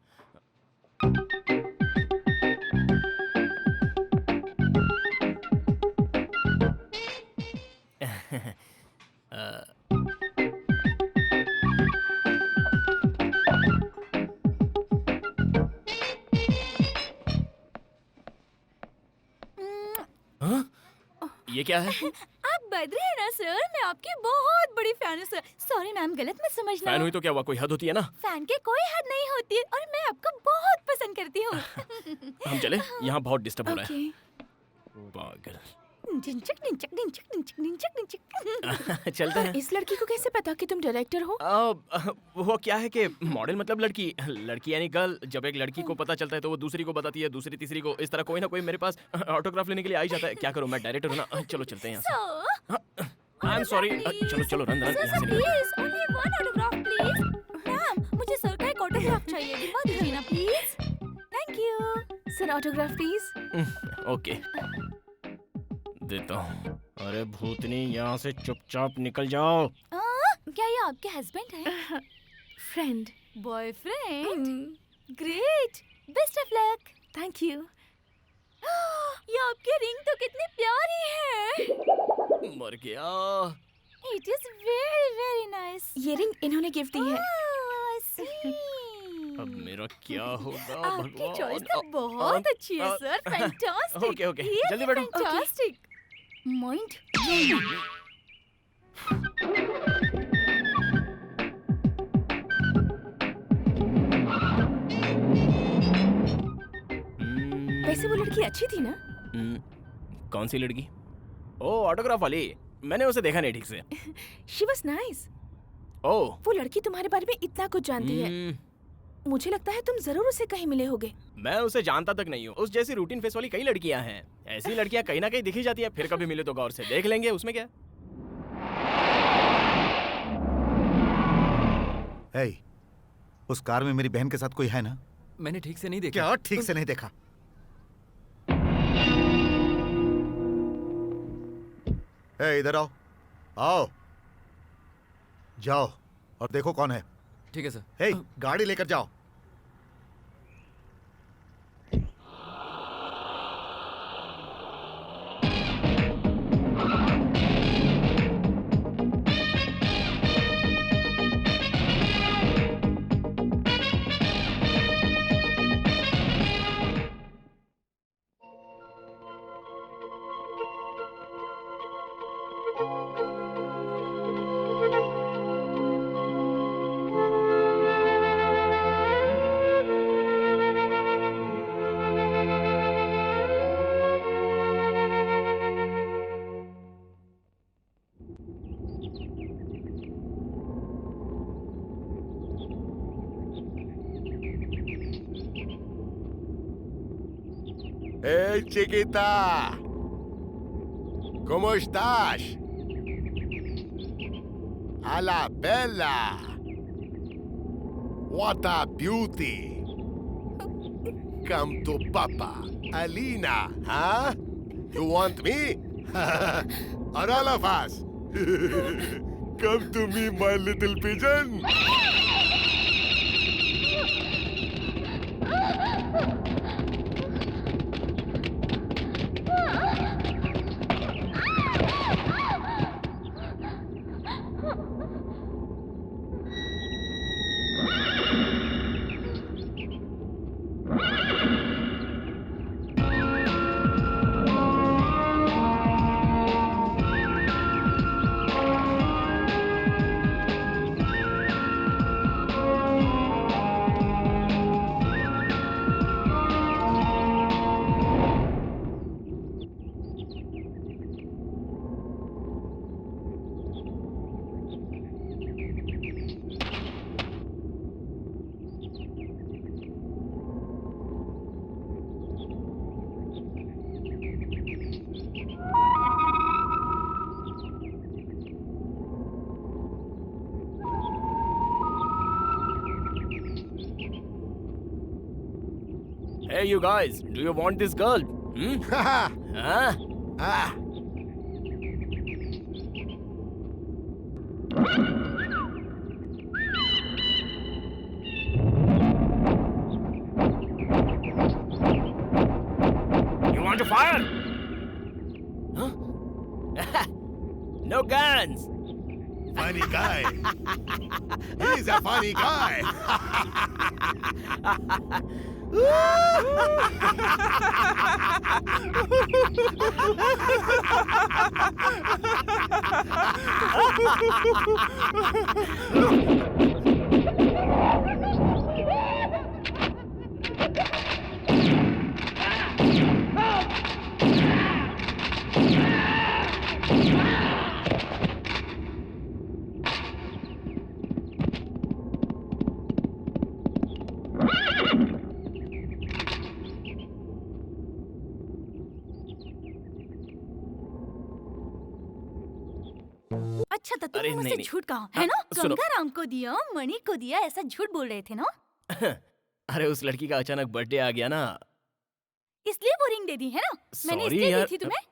ये क्या है? आप बद्री है ना सर? मैं आपकी बहुत बड़ी फैन हूँ सर। सॉरी मैम, गलत मत समझना। फैन हुई तो क्या हुआ, कोई हद होती है ना। फैन के कोई हद नहीं होती है और मैं आपको बहुत पसंद करती हूँ। हम चले, यहाँ बहुत डिस्टर्ब हो रहा ओके है। पागल। डिंचक डिंचक डिंचक डिंचक डिंचक डिंचक। चलते हैं। इस लड़की को कैसे पता कि तुम डायरेक्टर हो? वो क्या है कि मॉडल मतलब लड़की, लड़की यानी गर्ल। जब एक लड़की को पता चलता है तो वो दूसरी को बताती है, दूसरी तीसरी को। इस तरह कोई ना कोई मेरे पास ऑटोग्राफ लेने के लिए आ ही जाता है। क्या करूँ, मैं डायरेक्टर हूँ ना। चलो चलते हैं यहाँ से। I am sorry. चलो चलो रन रन यहाँ से निकलो। Please only one autograph please. Ma'am मुझे सर का एक ऑटोग्राफ चाहिए, दिलवा दीजिए ना please. Thank you sir autograph please. Okay देता हूँ। अरे भूतनी, यहाँ से चुपचाप निकल जाओ। क्या ये आपके हस्बैंड है? Friend. Boyfriend? Great, best of luck. Thank you. ये आपकी रिंग तो कितनी प्यारी है। मर गया। It is very very nice. ये रिंग इन्होंने गिफ्ट दी है। अब मेरा क्या होगा आपकी भगवान। चॉइस तो बहुत अच्छी है सर। फैंटास्टिक। ओके ओके जल्दी बैठो। फैंटास्टिक। माइंड वैसे वो लड़की अच्छी थी ना? कौन सी लड़की? ओ ऑटोग्राफ वाली। मैंने उसे देखा नहीं ठीक से। She was nice. ओह वो लड़की तुम्हारे बारे में इतना कुछ जानती है। मुझे लगता है तुम जरूर उसे कहीं मिले होगे। मैं उसे जानता तक नहीं हूँ। उस जैसी रूटीन फेस वाली कई लड़कियां हैं। ऐसी लड़कियां कहीं ना कहीं दिखी जाती है। फिर कभी मिले तो गौर से देख लेंगे, उसमें क्या। hey, उस कार में मेरी बहन के साथ कोई है ना? मैंने ठीक से नहीं देखा। क्या ठीक से नहीं देखा? इधर आओ, आओ, जाओ और देखो कौन है। ठीक है सर। हे, गाड़ी लेकर जाओ। Hey, chiquita! ¿Cómo estás? A la bella! What a beauty! Come to Papa. Alina, huh? You want me? Or all of us? Come to me, my little pigeon! Hey, you guys, do you want this girl? Huh? Ah. You want to fire? Huh? No guns. Funny guy. He's a funny guy. अच्छा तो अरे तुमने मुझसे नहीं, झूठ कहा हाँ, है ना? सुनो। गंगाराम को दिया, मणि को दिया, ऐसा झूठ बोल रहे थे ना? अरे उस लड़की का अचानक बर्थडे आ गया ना। इसलिए वो रिंग दे दी है ना? मैंने सॉरी इसलिए यार। दी थी तुम्हें।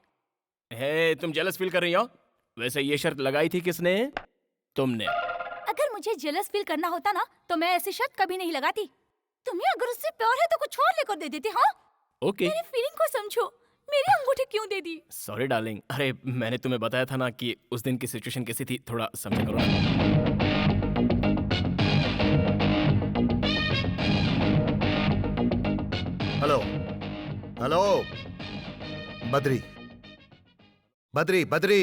हे, तुम जेलस फील कर रही हो? वैसे ये शर्त लगाई थी किसने? तुमने। अगर मुझे जेलस फील करना होता ना तो मैं ऐसी शर्त कभी नहीं लगाती। तुम्हें अगर उससे प्यार है तो कुछ और लेकर दे देती। हाँ, ओके। मेरी फीलिंग को समझो। मेरी अंगूठी क्यों दे दी? Sorry darling. अरे मैंने तुम्हें बताया था ना कि उस दिन की सिचुएशन कैसी थी, थोड़ा समझ करो ना। हेलो हेलो बद्री बद्री बद्री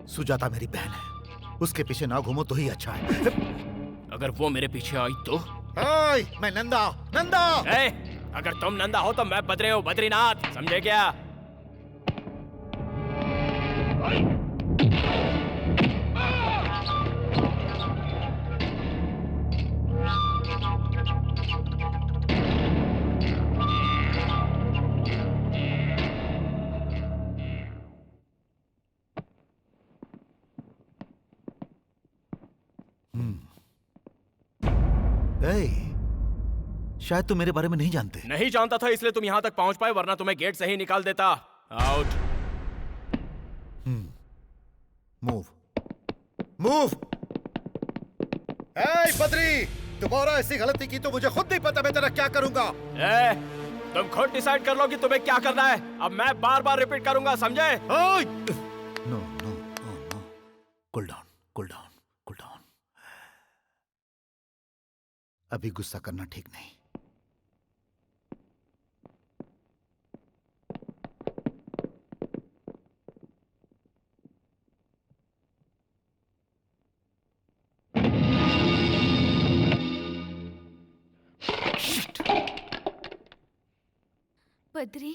सुजाता मेरी बहन है, उसके पीछे ना घूमो तो ही अच्छा है। अगर वो मेरे पीछे आई तो? ओए, मैं नंदा नंदा। ए, अगर तुम नंदा हो तो मैं बद्री हूँ, बद्रीनाथ, समझे क्या? शायद तुम मेरे बारे में नहीं जानते। नहीं जानता था इसलिए तुम यहाँ तक पहुँच पाए, वरना तुम्हें गेट से ही निकाल देता। आउट। Move move. ए बद्री, दोबारा ऐसी गलती की तो मुझे खुद नहीं पता मैं तेरा क्या करूंगा। ए, तुम खुद डिसाइड कर लो कि तुम्हें क्या करना है। अब मैं बार बार रिपीट करूंगा, समझे? No no no, cool down cool down cool down. अभी गुस्सा करना ठीक नहीं। बद्री,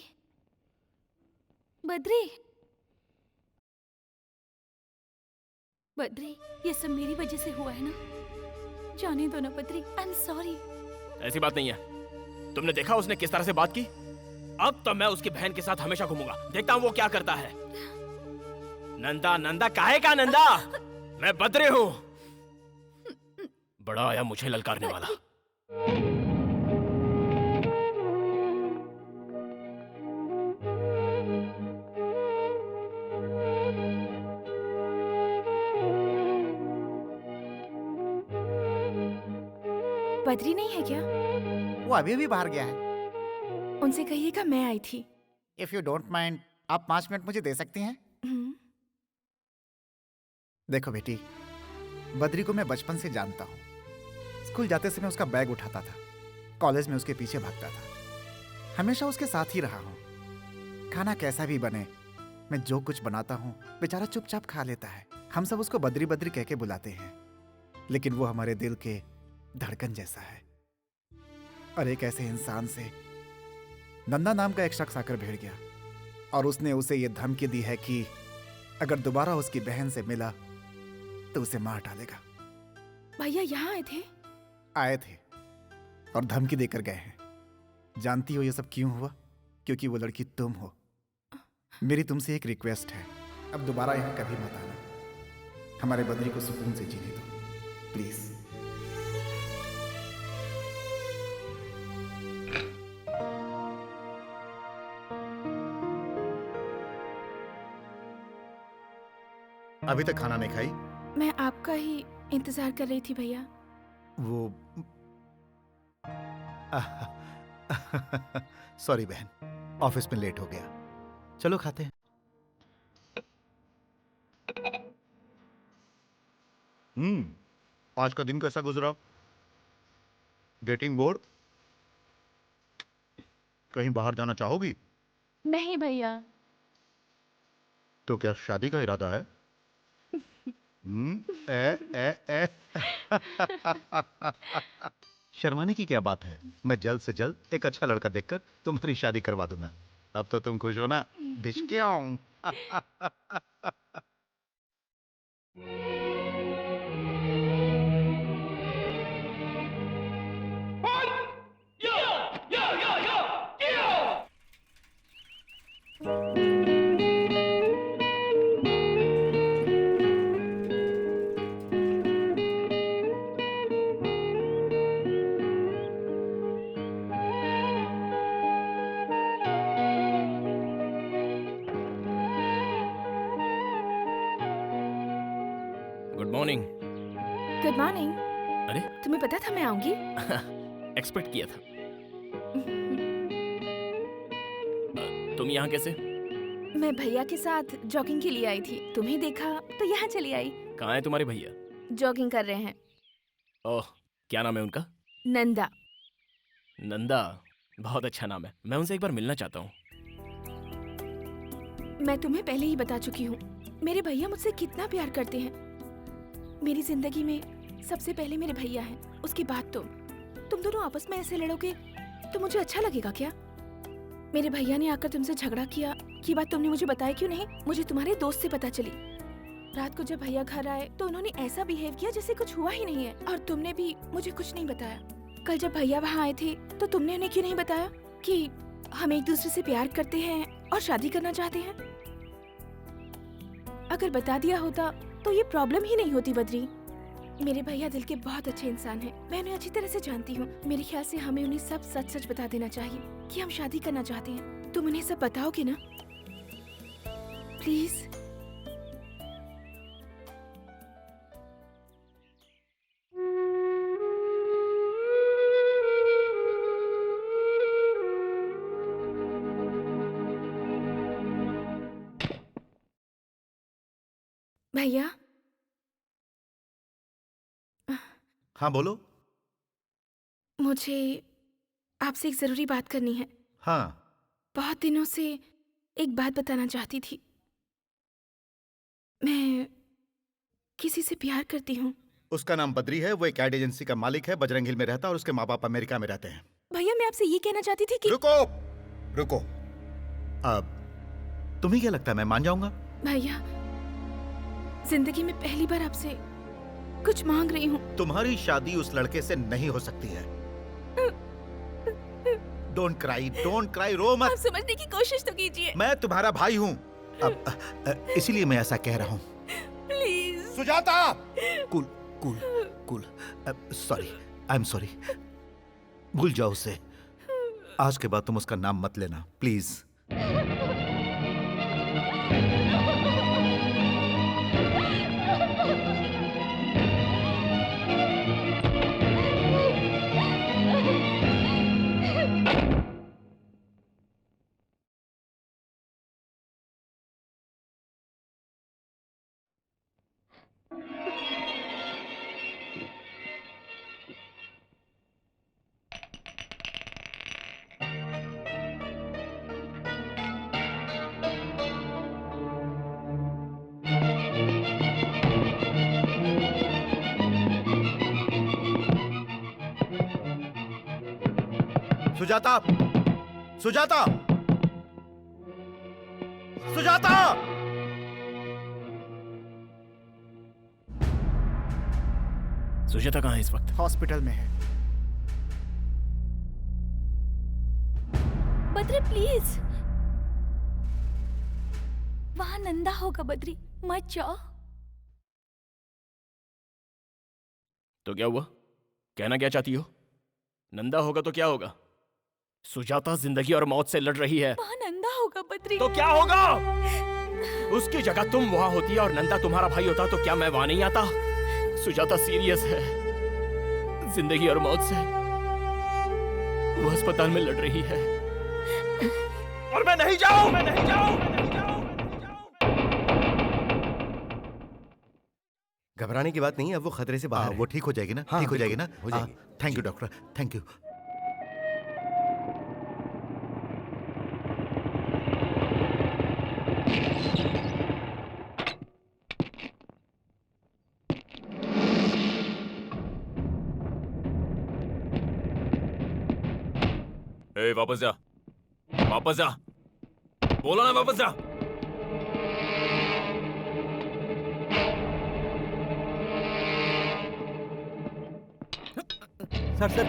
बद्री, बद्री, ये सब मेरी वजह से हुआ है ना? जाने दो ना बद्री, आई एम सॉरी। ऐसी बात नहीं है। तुमने देखा उसने किस तरह से बात की? अब तो मैं उसकी बहन के साथ हमेशा घूमूंगा, देखता हूँ वो क्या करता है। नंदा नंदा काहे का नंदा? मैं बद्री हूँ। बड़ा आया मुझे ललकारने वाला। बद्री नहीं है क्या? वो अभी भी बाहर गया है। उनसे कहिएगा मैं आई थी। इफ यू डोंट माइंड, आप 5 मिनट मुझे दे सकती हैं? देखो बेटी, बद्री को मैं बचपन से जानता हूँ। स्कूल जाते समय उसका बैग उठाता था, कॉलेज में उसके पीछे भागता था, हमेशा उसके साथ ही रहा हूँ। खाना कैसा भी बने, मैं जो कुछ बनाता हूँ बेचारा चुपचाप खा लेता है। हम सब उसको बद्री बद्री कह के बुलाते हैं, लेकिन वो हमारे दिल के धड़कन जैसा है। और एक ऐसे इंसान से नंदा नाम का एक शख्स आकर भिड़ गया और उसने उसे ये धमकी दी है कि अगर दोबारा उसकी बहन से मिला तो उसे मार डालेगा। भैया यहाँ आए थे? आए थे और धमकी देकर गए हैं। जानती हो ये सब क्यों हुआ? क्योंकि वो लड़की तुम हो। मेरी तुमसे एक रिक्वेस्ट है, अब दोबारा यहाँ कभी मत आना। हमारे बद्री को सुकून से जीने दो प्लीज। अभी तक खाना नहीं खाई? मैं आपका ही इंतजार कर रही थी भैया। वो सॉरी बहन, ऑफिस में लेट हो गया। चलो खाते हैं। आज का दिन कैसा गुजरा? Getting bored? कहीं बाहर जाना चाहोगी? नहीं भैया। तो क्या शादी का इरादा है? शर्माने की क्या बात है? मैं जल्द से जल्द एक अच्छा लड़का देखकर तुम्हारी शादी करवा दूंगा। अब तो तुम खुश हो ना? भिष्क्याओं। Good morning. Good morning. अरे तुम्हें पता था मैं आऊंगी? एक्सपेक्ट किया था। तुम यहाँ कैसे? मैं भैया के साथ जॉगिंग के लिए आई थी, तुम्हें देखा तो यहाँ चली आई। कहाँ है तुम्हारे भैया? जॉगिंग कर रहे हैं। ओह, क्या नाम है उनका? नंदा। नंदा, बहुत अच्छा नाम है। मैं उनसे एक बार मिलना चाहता हूँ। मैं तुम्हें पहले ही बता चुकी हूँ, मेरे भैया मुझसे कितना प्यार करते हैं। मेरी जिंदगी में सबसे पहले मेरे भैया हैं, उसके बाद तुम दोनों आपस में ऐसे लड़ोगे तो मुझे अच्छा लगेगा क्या? मेरे भैया ने आकर तुमसे झगड़ा किया, ये बात तुमने मुझे बताया क्यों नहीं? मुझे तुम्हारे दोस्त से पता चली। रात को जब भैया घर आए तो उन्होंने ऐसा बिहेव किया जैसे कुछ हुआ ही नहीं है, और तुमने भी मुझे कुछ नहीं बताया। कल जब भैया वहाँ आए थे तो तुमने उन्हें क्यों नहीं बताया कि हम एक दूसरे से प्यार करते हैं और शादी करना चाहते हैं? अगर बता दिया होता तो ये प्रॉब्लम ही नहीं होती बद्री। मेरे भैया दिल के बहुत अच्छे इंसान हैं, मैं उन्हें अच्छी तरह से जानती हूँ। मेरे ख्याल से हमें उन्हें सब सच सच बता देना चाहिए कि हम शादी करना चाहते हैं। तुम उन्हें सब बताओगे ना प्लीज? भैया। हाँ बोलो। मुझे आपसे एक जरूरी बात करनी है। हाँ। बहुत दिनों से एक बात बताना चाहती थी। मैं किसी से प्यार करती हूँ। उसका नाम बद्री है, वो एक एड एजेंसी का मालिक है, बजरंग हिल में रहता है और उसके माँ बाप अमेरिका में रहते हैं। भैया मैं आपसे ये कहना चाहती थी कि रुको। अब तुम्हें क्या लगता है मैं मान जाऊंगा? भैया जिंदगी में पहली बार आपसे कुछ मांग रही हूँ। तुम्हारी शादी उस लड़के से नहीं हो सकती है। डोंट क्राई, रो मत। आप समझने की कोशिश तो कीजिए। मैं तुम्हारा भाई हूँ, अब इसीलिए मैं ऐसा कह रहा हूँ। Please Sujata. Cool. Sorry, I am sorry. भूल जाओ उसे। आज के बाद तुम उसका नाम मत लेना प्लीज। सुजाता। सुजाता कहाँ है इस वक्त? हॉस्पिटल में है। बद्री प्लीज, वहाँ नंदा होगा। बद्री मत जाओ। तो क्या हुआ? कहना क्या चाहती हो? नंदा होगा तो क्या होगा? सुजाता जिंदगी और मौत से लड़ रही है। वहाँ नंदा होगा बद्री। तो क्या होगा? उसकी जगह तुम वहां होती और नंदा तुम्हारा भाई होता तो क्या मैं वहां नहीं आता? सुजाता सीरियस है, जिंदगी और मौत से। वो अस्पताल में लड़ रही है और मैं नहीं जाऊं, मैं नहीं जाऊं, मैं नहीं जाऊं। घबराने की बात नहीं है, अब वो खतरे से बाहर है। वो ठीक हो जाएगी ना? हाँ, ठीक हो जाएगी ना? हो जाएगी। Thank you doctor, thank you. ए, वापस जा, वापस जा, बोला ना वापस जा। Sir sir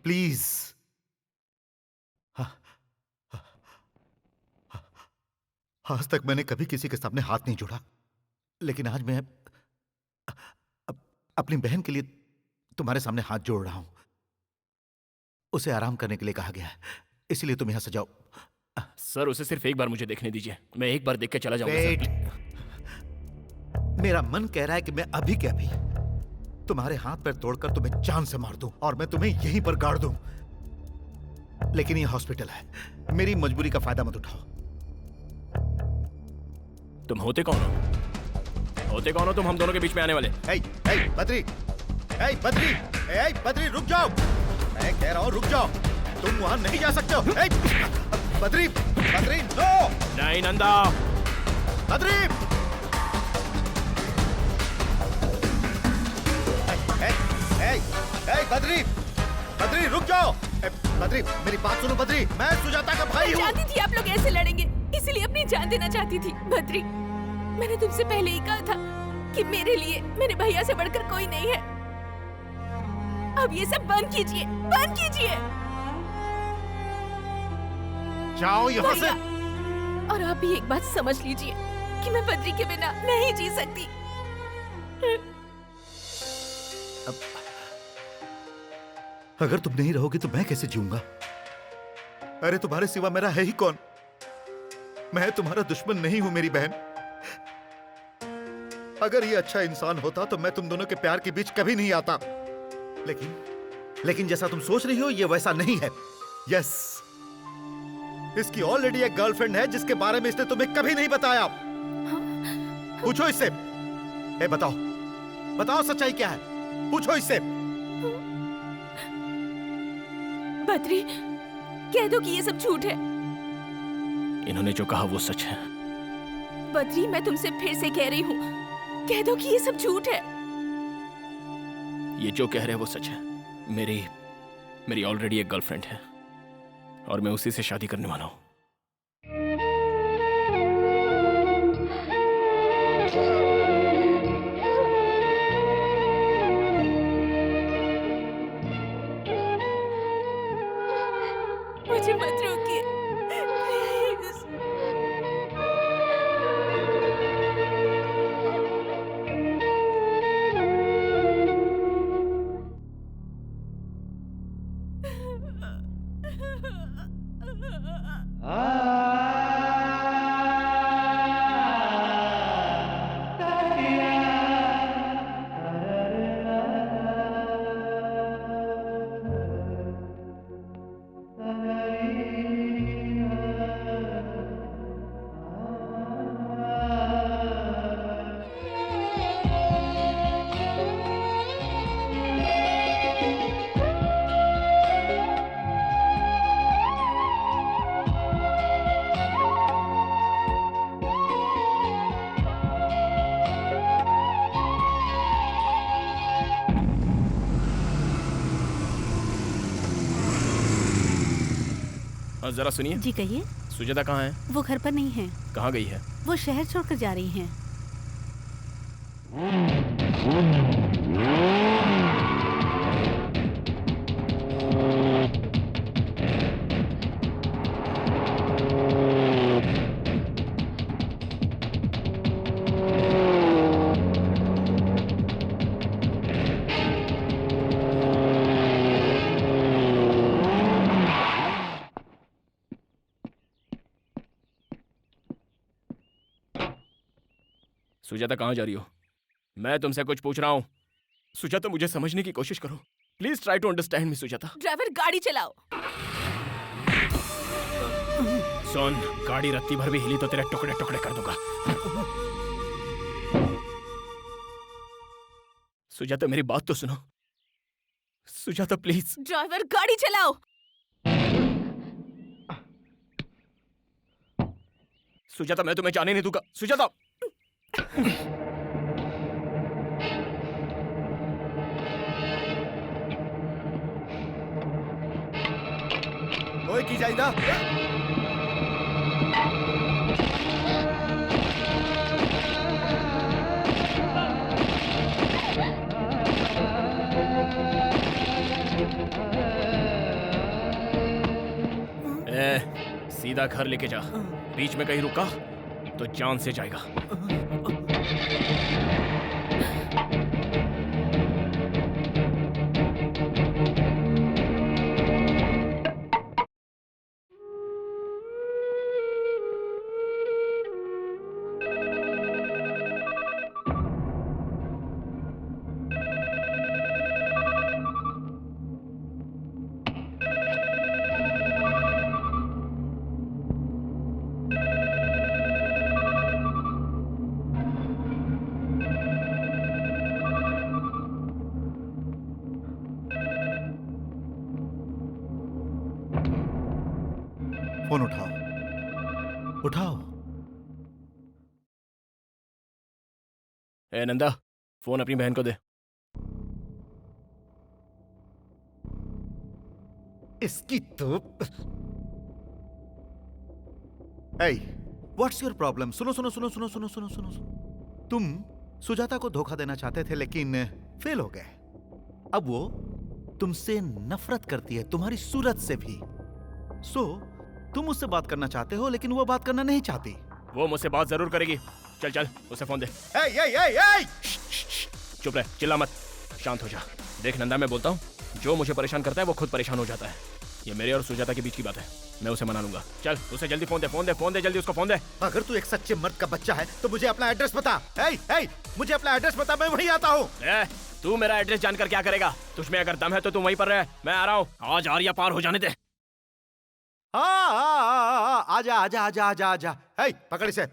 please. आज तक मैंने कभी किसी के सामने हाथ नहीं जोड़ा, लेकिन आज मैं अपनी बहन के लिए तुम्हारे सामने हाथ जोड़ रहा हूं। उसे आराम करने के लिए कहा गया है, इसलिए तुम यहां से जाओ। सर, उसे सिर्फ एक बार मुझे देखने दीजिए, मैं एक बार देख के चला जाऊंगा सर। मेरा मन कह रहा है कि मैं अभी के अभी तुम्हारे हाथ पैर तोड़कर तुम्हें जान से मार दूं और मैं तुम्हें यहीं पर गाड़ दूं, लेकिन ये हॉस्पिटल है, मेरी मजबूरी का फायदा मत उठाओ। तुम होते कौन हो? होते कौन हो तुम हम दोनों के बीच में आने वाले? बद्री, बद्री, बद्री रुक जाओ, मैं कह रहा हूं रुक जाओ, तुम वहां नहीं जा सकते हो। बद्री, बद्री नो! नहीं नंदा, बद्री! बद्री, बद्री रुक जाओ! बद्री मेरी बात सुनो बद्री, मैं सुजाता का भाई हूँ। जानती थी आप लोग ऐसे लड़ेंगे, इसीलिए अपनी जान देना चाहती थी। बद्री, मैंने तुमसे पहले ही कहा था कि मेरे लिए मेरे भैया से बढ़कर कोई नहीं है। अब ये सब बंद कीजिए, बंद कीजिए। जाओ यहाँ से। और आप भी एक बात समझ लीजिए कि मैं बद्री के बिना नहीं जी सकती। अगर तुम नहीं रहोगी तो मैं कैसे जीऊंगा? अरे तुम्हारे सिवा मेरा है ही कौन? मैं तुम्हारा दुश्मन नहीं हूं मेरी बहन। अगर ये अच्छा इंसान होता तो मैं तुम दोनों के प्यार के बीच कभी नहीं आता, लेकिन जैसा तुम सोच रही हो ये वैसा नहीं है। यस, इसकी ऑलरेडी एक गर्लफ्रेंड है जिसके बारे में इसने तुम्हें कभी नहीं बताया। पूछो इससे। बताओ, बताओ सच्चाई क्या है? पूछो इससे। बद्री, कह दो कि ये सब झूठ है। इन्होंने जो कहा वो सच है। बद्री, मैं तुमसे फिर से कह रही हूँ, कह दो कि ये सब झूठ है। ये जो कह रहे हैं वो सच है। मेरी ऑलरेडी एक गर्लफ्रेंड है और मैं उसी से शादी करने वाला हूँ। मुझे मत रोकिए, प्लीज। जरा सुनिए। जी कहिए। सुजाता कहाँ है? वो घर पर नहीं है। कहाँ गई है? वो शहर छोड़कर जा रही हैं। सुजाता कहाँ जा रही हो? मैं तुमसे कुछ पूछ रहा हूँ। सुजाता मुझे समझने की कोशिश करो। Please try to understand me Sujata. Driver गाड़ी चलाओ। सुन, गाड़ी रत्ती भर भी हिली तो तेरे टुकड़े टुकड़े कर दूंगा। सुजाता मेरी बात तो सुनो। सुजाता प्लीज। ड्राइवर गाड़ी चलाओ। सुजाता मैं तुम्हें जाने नहीं दूंगा। सुजाता ओए की जाइदा। सीधा घर लेके जा। बीच में कहीं रुका तो जान से जाएगा। फोन उठाओ, उठाओ। ए नंदा, फोन अपनी बहन को दे। इसकी तो व्हाट्स योर प्रॉब्लम? सुनो सुनो सुनो सुनो सुनो सुनो सुनो सुनो। तुम सुजाता को धोखा देना चाहते थे लेकिन फेल हो गए। अब वो तुमसे नफरत करती है, तुम्हारी सूरत से भी। तुम उससे बात करना चाहते हो लेकिन वो बात करना नहीं चाहती। वो मुझसे बात जरूर करेगी। चल चल उसे फोन दे। चुप रह, चिल्ला मत, शांत हो जा। देख नंदा, मैं बोलता हूँ, जो मुझे परेशान करता है वो खुद परेशान हो जाता है। ये मेरे और सुजाता के बीच की बात है, मैं उसे मना लूंगा। चल उसे जल्दी फोन दे, फोन दे, फोन दे, जल्दी उसको फोन दे। अगर तू एक सच्चे मर्द का बच्चा है तो मुझे अपना एड्रेस बता। मुझे अपना एड्रेस बता, मैं वहीं आता हूँ। तू मेरा एड्रेस जानकर क्या करेगा? तुझमें अगर दम है तो तू वहीं पर रह, मैं आ रहा हूँ। आज आर्या पार हो जाने दे। आजा आजा आजा आजा आजा। पकड़ इसे।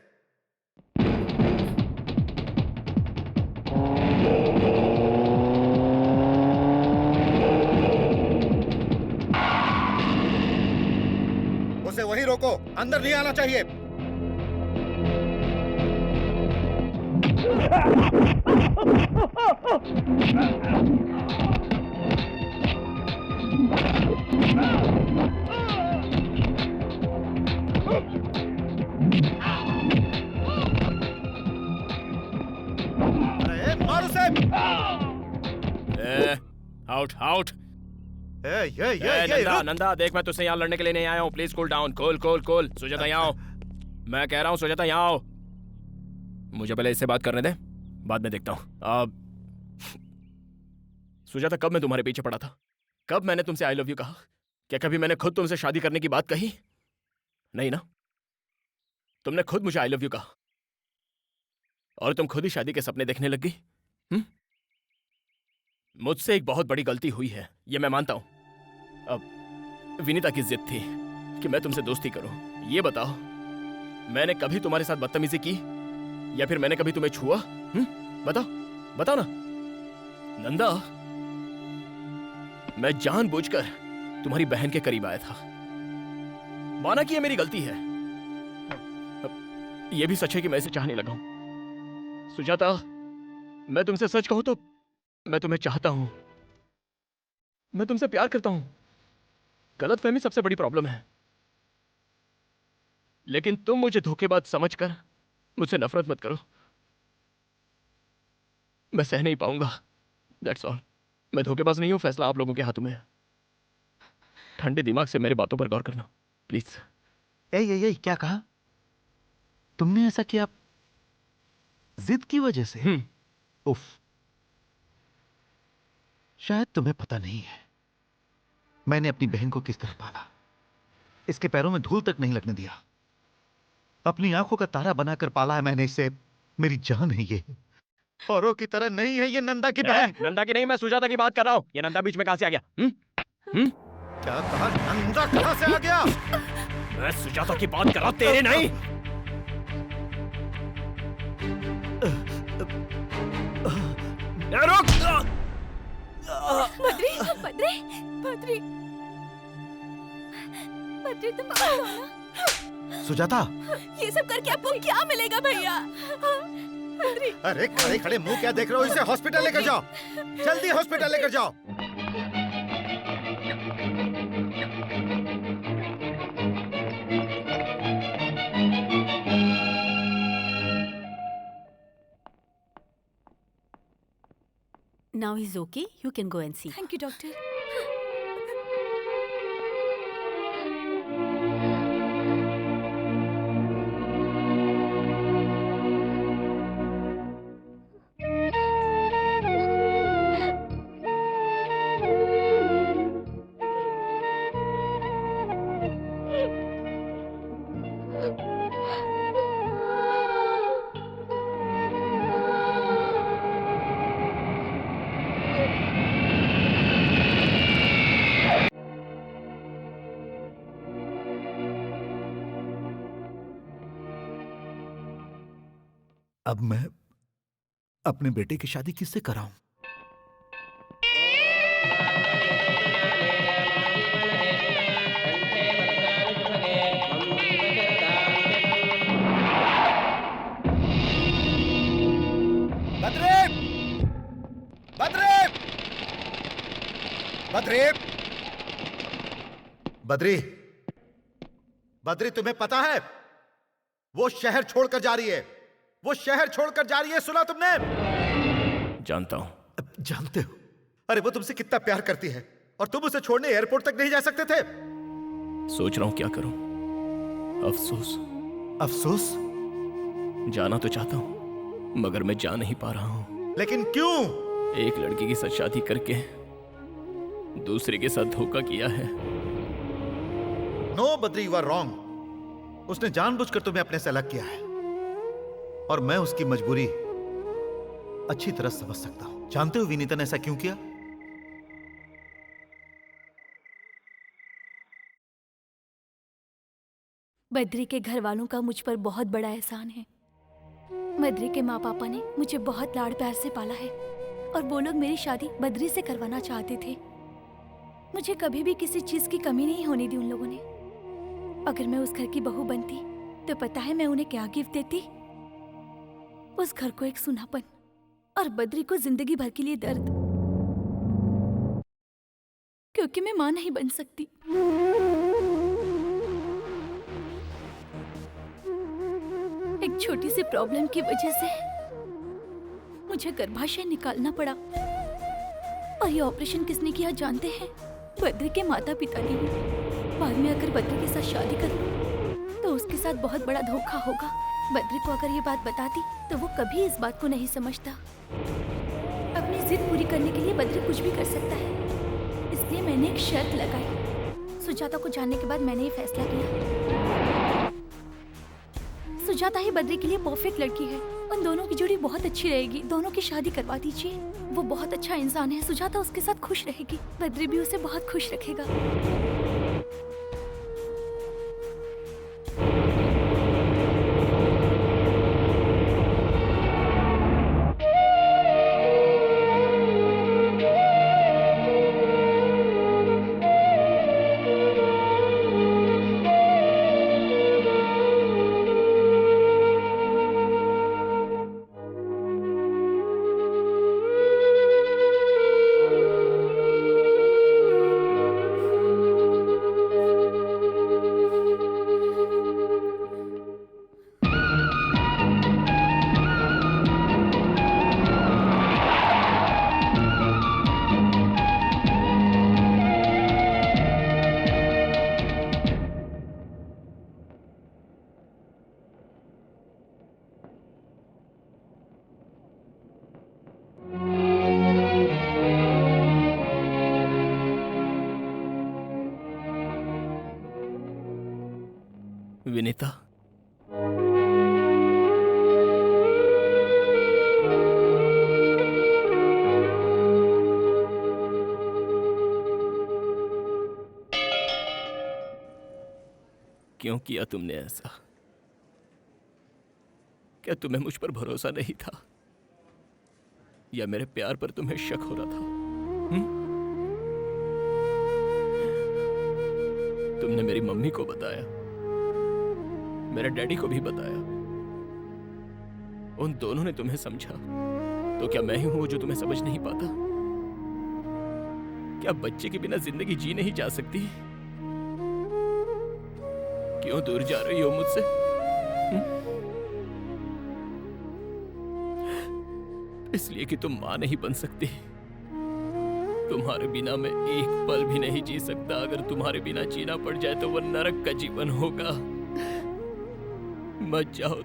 उसे वहीं रोको, अंदर नहीं आना चाहिए। अरे मार उसे। Out out. नंदा नंदा, देख मैं तुझसे यहाँ लड़ने के लिए नहीं आया हूँ। Please cool down. Cool cool cool. Sujata यहाँ आओ, मैं कह रहा हूँ। सुजाता यहाँ आओ। मुझे पहले इससे बात करने दे, बाद में देखता हूँ। सुजाता, कब मैं तुम्हारे पीछे पड़ा था? कब मैंने तुमसे आई लव यू कहा? क्या कभी मैंने खुद तुमसे शादी करने की बात कही? नहीं ना? तुमने खुद मुझे आई लव यू कहा और तुम खुद ही शादी के सपने देखने लग गई। मुझसे एक बहुत बड़ी गलती हुई है, ये मैं मानता हूं। अब विनीता की जिद थी कि मैं तुमसे दोस्ती करूं। ये बताओ, मैंने कभी तुम्हारे साथ बदतमीजी की या फिर मैंने कभी तुम्हें छुआ? बताओ, बताओ ना। नंदा, मैं जानबूझकर तुम्हारी बहन के करीब आया था। माना कि ये मेरी गलती है। ये भी सच है कि मैं इसे चाहने लगा हूं। सुजाता, मैं तुमसे सच कहूं तो मैं तुम्हें चाहता हूं, मैं तुमसे प्यार करता हूं। गलतफहमी सबसे बड़ी प्रॉब्लम है, लेकिन तुम मुझे धोखेबाज समझकर मुझसे नफरत मत करो। मैं सह नहीं पाऊंगा, दैट्स ऑल। मैं धोखेबाज नहीं हूं, फैसला आप लोगों के हाथों में है। ठंडे दिमाग से मेरी बातों पर गौर करना प्लीज। ए, क्या कहा तुमने? ऐसा किया जिद की वजह से? उफ, शायद तुम्हें पता नहीं है मैंने अपनी बहन को किस तरह पाला। इसके पैरों में धूल तक नहीं लगने दिया। अपनी आंखों का तारा बनाकर पाला है मैंने इसे। मेरी जान है ये, औरों की तरह नहीं है ये। नंदा की बहन। नंदा की नहीं, मैं सुजाता की बात कर रहा हूं। ये नंदा बीच में कहां से आ गया? क्या कहा? नंदा कहां से आ गया? मैं सुजाता की बात कर रहा हूं, तेरे नहीं। रुक! बद्री, बद्री, बद्री, बद्री, तुम कौन हो ना? सुजाता, ये सब करके आपको क्या मिलेगा भैया? बद्री, अरे खड़े खड़े मुंह क्या देख रहे हो? इसे हॉस्पिटल लेकर जाओ, जल्दी हॉस्पिटल लेकर जाओ। Now he's okay. You can go and see. Thank you, doctor. अब मैं अपने बेटे की शादी किससे कराऊं? बद्री! बद्री! बद्री! बद्री, बद्री, तुम्हें पता है वो शहर छोड़कर जा रही है। वो शहर छोड़कर जा रही है, सुना तुमने? जानता हूं। जानते हो? अरे वो तुमसे कितना प्यार करती है और तुम उसे छोड़ने एयरपोर्ट तक नहीं जा सकते थे। सोच रहा हूं क्या करूं। अफसोस। अफसोस? जाना तो चाहता हूं मगर मैं जा नहीं पा रहा हूं। लेकिन क्यों? एक लड़की के साथ शादी करके दूसरे के साथ धोखा किया है। No Badri, you are wrong. उसने जानबूझकर तुम्हें अपने से अलग किया है और मैं उसकी मजबूरी अच्छी तरह समझ सकता हूं। जानते हो विनीता ने ऐसा क्यों किया? बद्री के घर वालों का मुझ पर बहुत बड़ा एहसान है। बद्री के माँ पापा ने मुझे बहुत लाड़ प्यार से पाला है और वो लोग मेरी शादी बद्री से करवाना चाहते थे। मुझे कभी भी किसी चीज की कमी नहीं होने दी उन लोगों ने। अगर मैं उस घर की बहू बनती तो पता है मैं उन्हें क्या गिफ्ट देती? उस घर को एक सुनापन और बद्री को जिंदगी भर के लिए दर्द, क्योंकि मैं मां नहीं बन सकती। एक छोटी सी प्रॉब्लम की वजह से मुझे गर्भाशय निकालना पड़ा और ये ऑपरेशन किसने किया जानते हैं? बद्री के माता पिता ने। बाद में अगर बद्री के साथ शादी कर लूं तो उसके साथ बहुत बड़ा धोखा होगा। बद्री को अगर ये बात बताती तो वो कभी इस बात को नहीं समझता। अपनी जिद पूरी करने के लिए बद्री कुछ भी कर सकता है, इसलिए मैंने एक शर्त लगाई। सुजाता को जानने के बाद मैंने ये फैसला किया सुजाता ही बद्री के लिए परफेक्ट लड़की है। उन दोनों की जोड़ी बहुत अच्छी रहेगी। दोनों की शादी करवा दीजिए। वो बहुत अच्छा इंसान है। सुजाता उसके साथ खुश रहेगी। बद्री भी उसे बहुत खुश रखेगा। विनीता, क्यों किया तुमने ऐसा? क्या तुम्हें मुझ पर भरोसा नहीं था, या मेरे प्यार पर तुम्हें शक हो रहा था? तुमने मेरी मम्मी को बताया, मेरे डैडी को भी बताया। उन दोनों ने तुम्हें समझा, तो क्या मैं ही हूं जो तुम्हें समझ नहीं पाता? क्या बच्चे के बिना जिंदगी जी नहीं जा सकती? क्यों दूर जा रही हो मुझसे? इसलिए कि तुम मां नहीं बन सकती। तुम्हारे बिना मैं एक पल भी नहीं जी सकता। अगर तुम्हारे बिना जीना पड़ जाए तो वो नरक का जीवन होगा। मत जाओ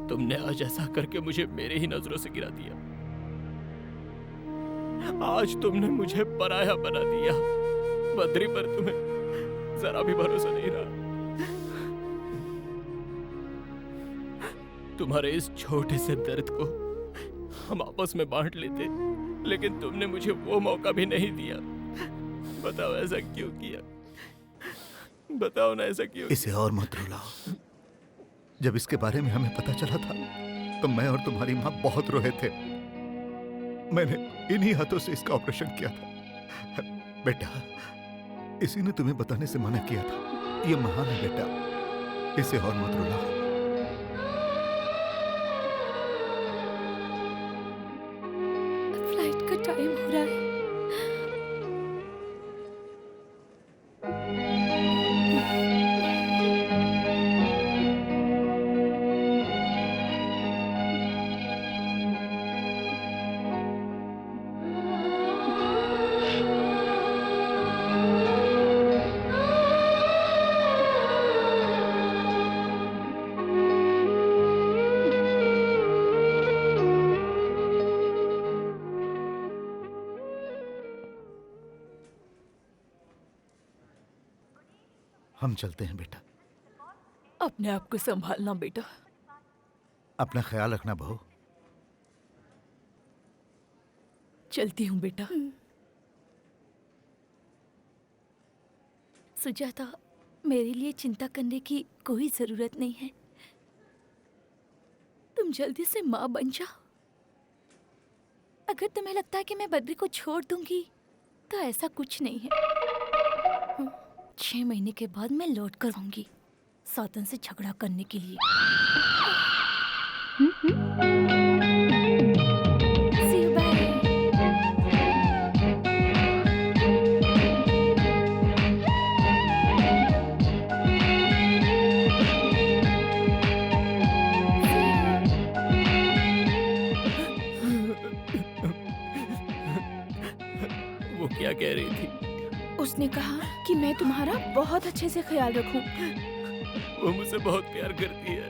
तुमने आज ऐसा करके मुझे मेरे ही नजरों से गिरा दिया। आज तुमने मुझे पराया बना दिया। बद्री पर तुम्हें जरा भी भरोसा नहीं रहा। तुम्हारे इस छोटे से दर्द को हम आपस में बांट लेते, लेकिन तुमने मुझे वो मौका भी नहीं दिया। बताओ ऐसा क्यों किया? बताओ ना ऐसा क्यों? इसे और मत रुलाओ। जब इसके बारे में हमें पता चला था तो मैं और तुम्हारी माँ बहुत रोए थे। मैंने इन्हीं हाथों से इसका ऑपरेशन किया था। बेटा, इसी ने तुम्हें बताने से मना किया था। ये महान है बेटा, इसे और मत रुलाओ। फ्लाइट का टाइम हो रहा है। हम चलते हैं बेटा। अपने आप को संभालना बेटा। अपना ख्याल रखना बहू। चलती हूँ बेटा। सुजाता, मेरे लिए चिंता करने की कोई जरूरत नहीं है। तुम जल्दी से माँ बन जाओ। अगर तुम्हें लगता है कि मैं बद्री को छोड़ दूंगी तो ऐसा कुछ नहीं है। 6 महीने के बाद मैं लौट कर आऊंगी सातन से झगड़ा करने के लिए। See you, bye. वो क्या कह रही थी? उसने कहा कि मैं तुम्हारा बहुत अच्छे से ख्याल रखूं। वो मुझसे बहुत प्यार करती है।